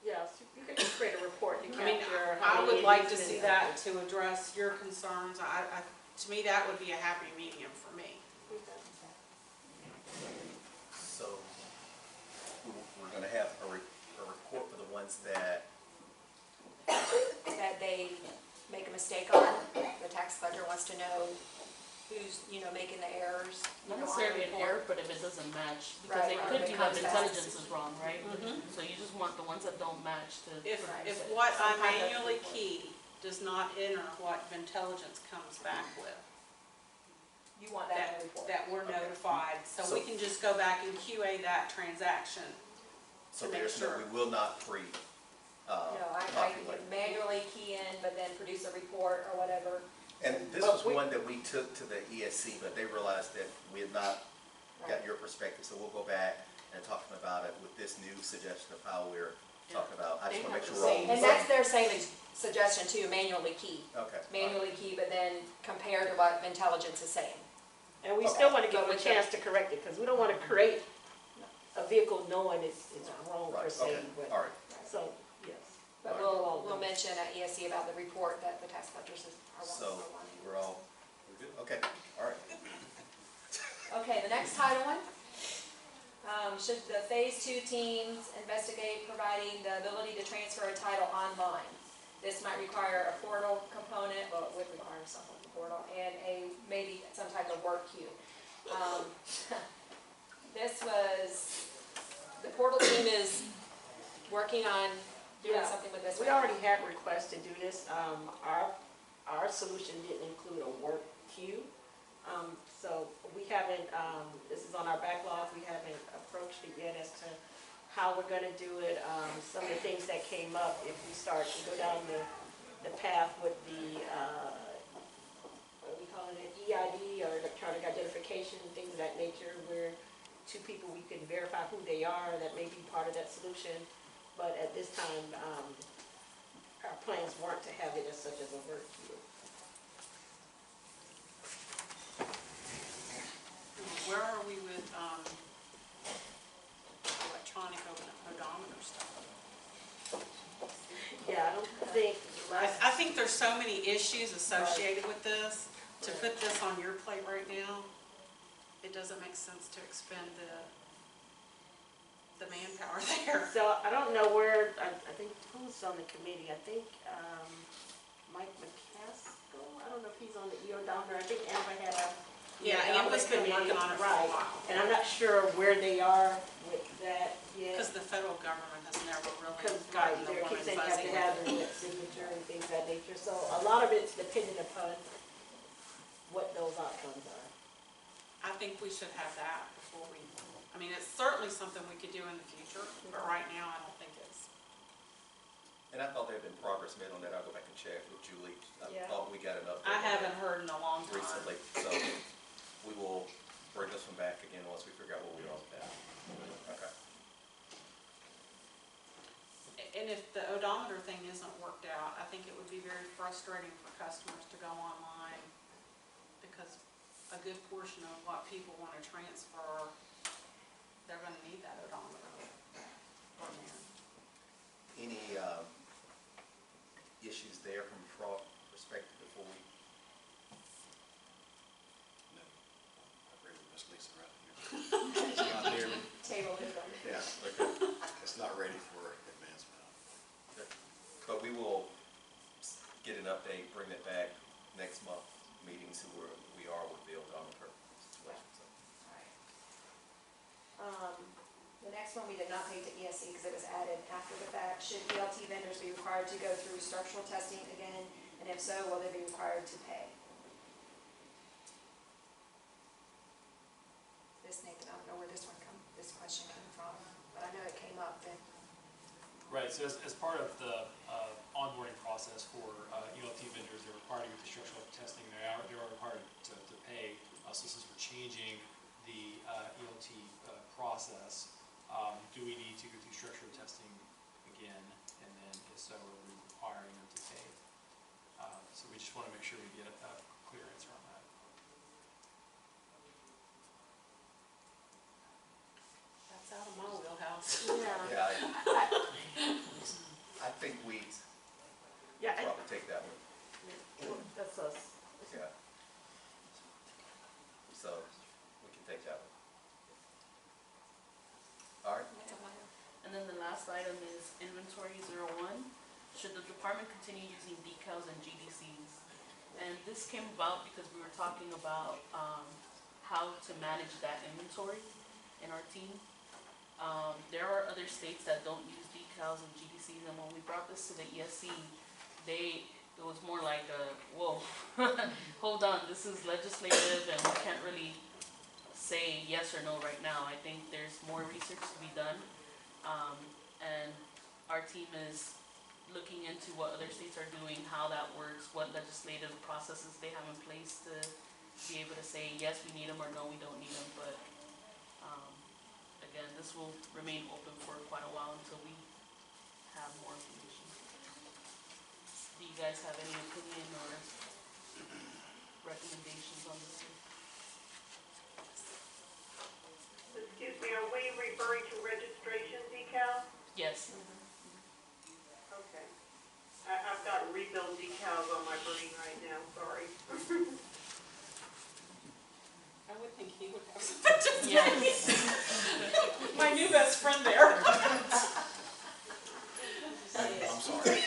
S10: Yes, you can just create a report to
S8: I mean,
S10: capture
S8: I
S10: how many
S8: would like to
S10: incidents
S8: see that to address your concerns. To me, that would be a happy medium for me.
S1: So we're gonna have a report for the ones that,
S9: That they make a mistake on, the tax collector wants to know who's, you know, making the errors.
S7: Not
S9: you know, on the
S7: necessarily an
S9: report.
S7: error, but if it doesn't match, because
S9: Right,
S7: it
S9: right,
S7: could
S9: if
S7: be
S9: it
S7: that
S9: comes back.
S7: intelligence is wrong, right?
S8: Mhm.
S7: So you just want the ones that don't match to.
S8: If
S9: Right.
S8: what I
S9: Some kind of
S8: manually
S9: report.
S8: key does not enter what intelligence comes back with,
S9: You want that in the report.
S8: that we're
S1: Okay.
S8: notified, so
S1: So-
S8: we can just go back and QA that transaction.
S1: so
S8: To make
S1: there's no,
S8: sure.
S1: we will not
S9: No, I
S1: populate.
S9: manually key in, but then produce a report or whatever.
S1: And this
S10: But
S1: was one that we took to the ESC, but they realized that we had not got your perspective, so we'll go back and talk to them about it with this new suggestion of how we're talking about. I just wanna make sure we're all.
S9: And that's their same suggestion too, manually key.
S1: Okay.
S9: Manually key, but then compare to what intelligence is saying.
S10: And we still want to
S9: But
S10: give them a
S9: with
S10: chance to correct it, because we don't want to create a vehicle knowing it's wrong per
S1: Right,
S10: se.
S1: okay,
S10: but-
S1: all right.
S10: So, yes.
S9: But we'll mention at ESC about the report that the tax collectors are
S1: So
S9: wanting.
S1: we're all, we're good? Okay, all right.
S9: Okay, the next title one. Should the Phase 2 teams investigate providing the ability to transfer a title online? This might require a portal component, well, it would require something like a portal, and maybe some type of work queue. The portal team is working on doing
S10: Yeah.
S9: something with this.
S10: We already had requests to do this. Our solution didn't include a work queue. So we haven't, this is on our backlog, we haven't approached it yet as to how we're gonna do it. Some of the things that came up, if we start to go down the path with the, what do we call it, EID or electronic identification, things of that nature, where two people, we can verify who they are, that may be part of that 100% solution, but at this time, our plans weren't to have it as such as a work queue.
S8: Where are we with, electronic odometer stuff?
S10: Yeah, I don't think
S8: I think there's so many issues associated with this. To put this on your plate right now, it doesn't make sense to expend the manpower there.
S10: so. I don't know where. I think who's on the committee. I think Mike McCaskill. I don't know if he's on the odometer. I think Amber had a.
S8: Yeah, Amber's been working on it for a while.
S10: And I'm not sure where they are with that yet.
S8: Because the federal government has never really
S10: Because
S8: gotten the
S10: they
S8: warm
S10: keep
S8: and
S10: saying you have
S8: fuzzy
S10: to
S8: with
S10: have
S8: it.
S10: the wet signature and things of that nature. So a lot of it's dependent upon what those outcomes are.
S8: I think we should have that before we, I mean, it's certainly something we could do in the future, but right now I don't think it's.
S1: And I thought there had been progress made on that. I'll go back and check with Julie. I
S10: Yeah.
S1: thought we got an update.
S8: I
S1: on that
S8: haven't heard in a long time.
S1: recently, so we will bring this one back again once we figure out what we are with that. Okay.
S8: And if the odometer thing isn't worked out, I think it would be very frustrating for customers to go online because a good portion of what people want to transfer, they're going to need that odometer.
S1: Any issues there from a fraud perspective before we?
S12: No, I agree with Ms. Lisa right here. It's not there,
S9: Table it.
S1: Yeah, okay.
S12: it's not ready for advancement.
S1: But we will get an update, bring it back next month, meetings, see where we are with the odometer situation. So.
S9: The next one we did not pay to ESC because it was added after the fact. Should ELT vendors be required to go through structural testing again? And if so, will they be required to pay? This, Nathan, I don't know where this question came from, but I know it came up and.
S6: Right, so as part of the onboarding process for ELT vendors, they're required to go through structural testing. They are required to pay. So since we're changing the ELT process, do we need to go through structural testing again? And then if so, are we requiring them to pay? So we just want to make sure we get a clear answer on that.
S8: That's out of my wheelhouse.
S1: Yeah, I think we probably take that one.
S10: That's us.
S1: Yeah. So we can take that one. All right.
S7: And then the last item is inventory 01. Should the department continue using decals and GDCs? And this came about because we were talking about how to manage that inventory in our team. There are other states that don't use decals and GDCs, and when we brought this to the ESC, it was more like, whoa, hold on, this is legislative and we can't really say yes or no right now. I think there's more research to be done, and our team is looking into what other states are doing, how that works, what legislative processes they have in place to be able to say, yes, we need them, or no, we don't need them. But again, this will remain open for quite a while until we have more information. Do you guys have any opinion or recommendations on this?
S13: Excuse me, are we referring to registration decal?
S7: Yes.
S13: Okay. I've got rebuild decals on my brain right now, sorry.
S8: I would think he would have something to say.
S7: Yes.
S8: My new best friend there.
S12: I'm sorry.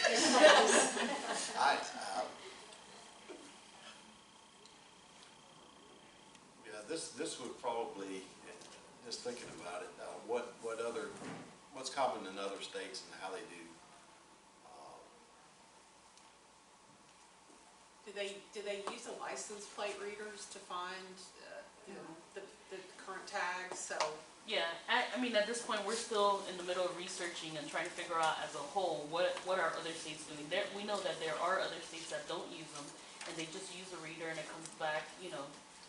S12: This would probably, just thinking about it, what's common in other states and how they do.
S8: Do they use the license plate readers to find, the current tags, so?
S7: Yeah, I mean, at this point, we're still in the middle of researching and trying to figure out as a whole, what are other states doing? We know that there are other states that don't use them, and they just use a reader and it comes back,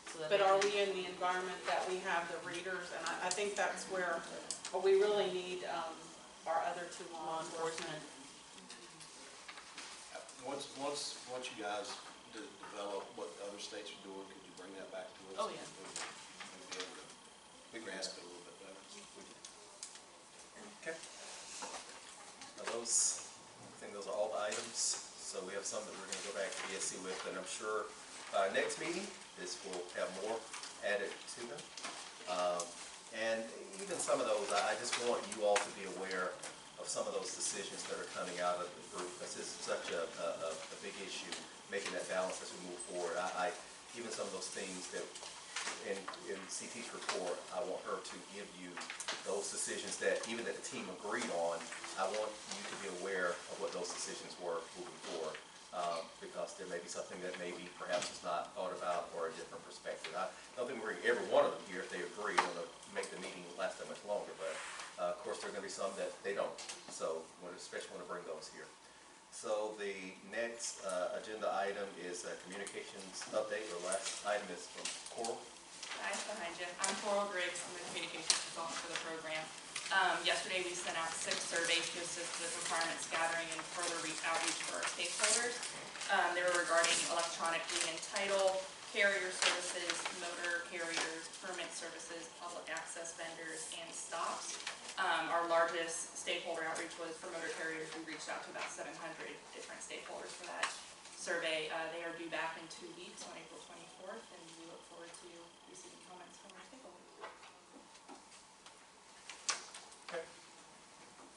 S7: so that.
S8: But are we in the environment that we have the readers? And I think that's where we really need, our other two law
S7: Law enforcement.
S12: Once you guys develop what other states are doing, could you bring that back to us?
S7: Oh, yeah.
S12: We grasp it a little bit better.
S1: Okay. Now those, I think those are all the items. So we have some that we're going to go back to ESC with, and I'm sure next meeting, this will have more added to them. And even some of those, I just want you all to be aware of some of those decisions that are coming out of the group. This is such a big issue, making that balance as we move forward. Even some of those things that in CT's report, I want her to give you those decisions that even that the team agreed on. I want you to be aware of what those decisions were moving forward, because there may be something that maybe perhaps is not thought about or a different perspective. I don't think we're going to every one of them here if they agree on to make the meeting last that much longer, but of course there are going to be some that they don't. So especially want to bring those here. So the next agenda item is a communications update. The last item is from Coral.
S15: Hi, behind you. I'm Coral Griggs. I'm the communications consultant for the program. Yesterday we sent out 6 surveys to assist with requirements gathering and further outreach for our stakeholders. They were regarding electronic deed and title, carrier services, motor carriers, permit services, public access vendors, and stops. Our largest stakeholder outreach was for motor carriers. We reached out to about 700 different stakeholders for that survey. They are due back in 2 weeks on April 24th, and we look forward to receiving comments from our stakeholders.
S1: Okay.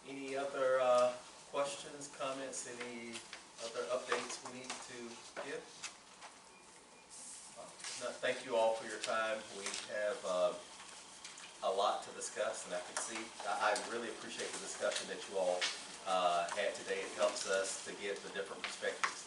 S1: Any other questions, comments, any other updates we need to give? No, thank you all for your time. We have a lot to discuss, and I can see, I really appreciate the discussion that you all had today. It helps us to get the different perspectives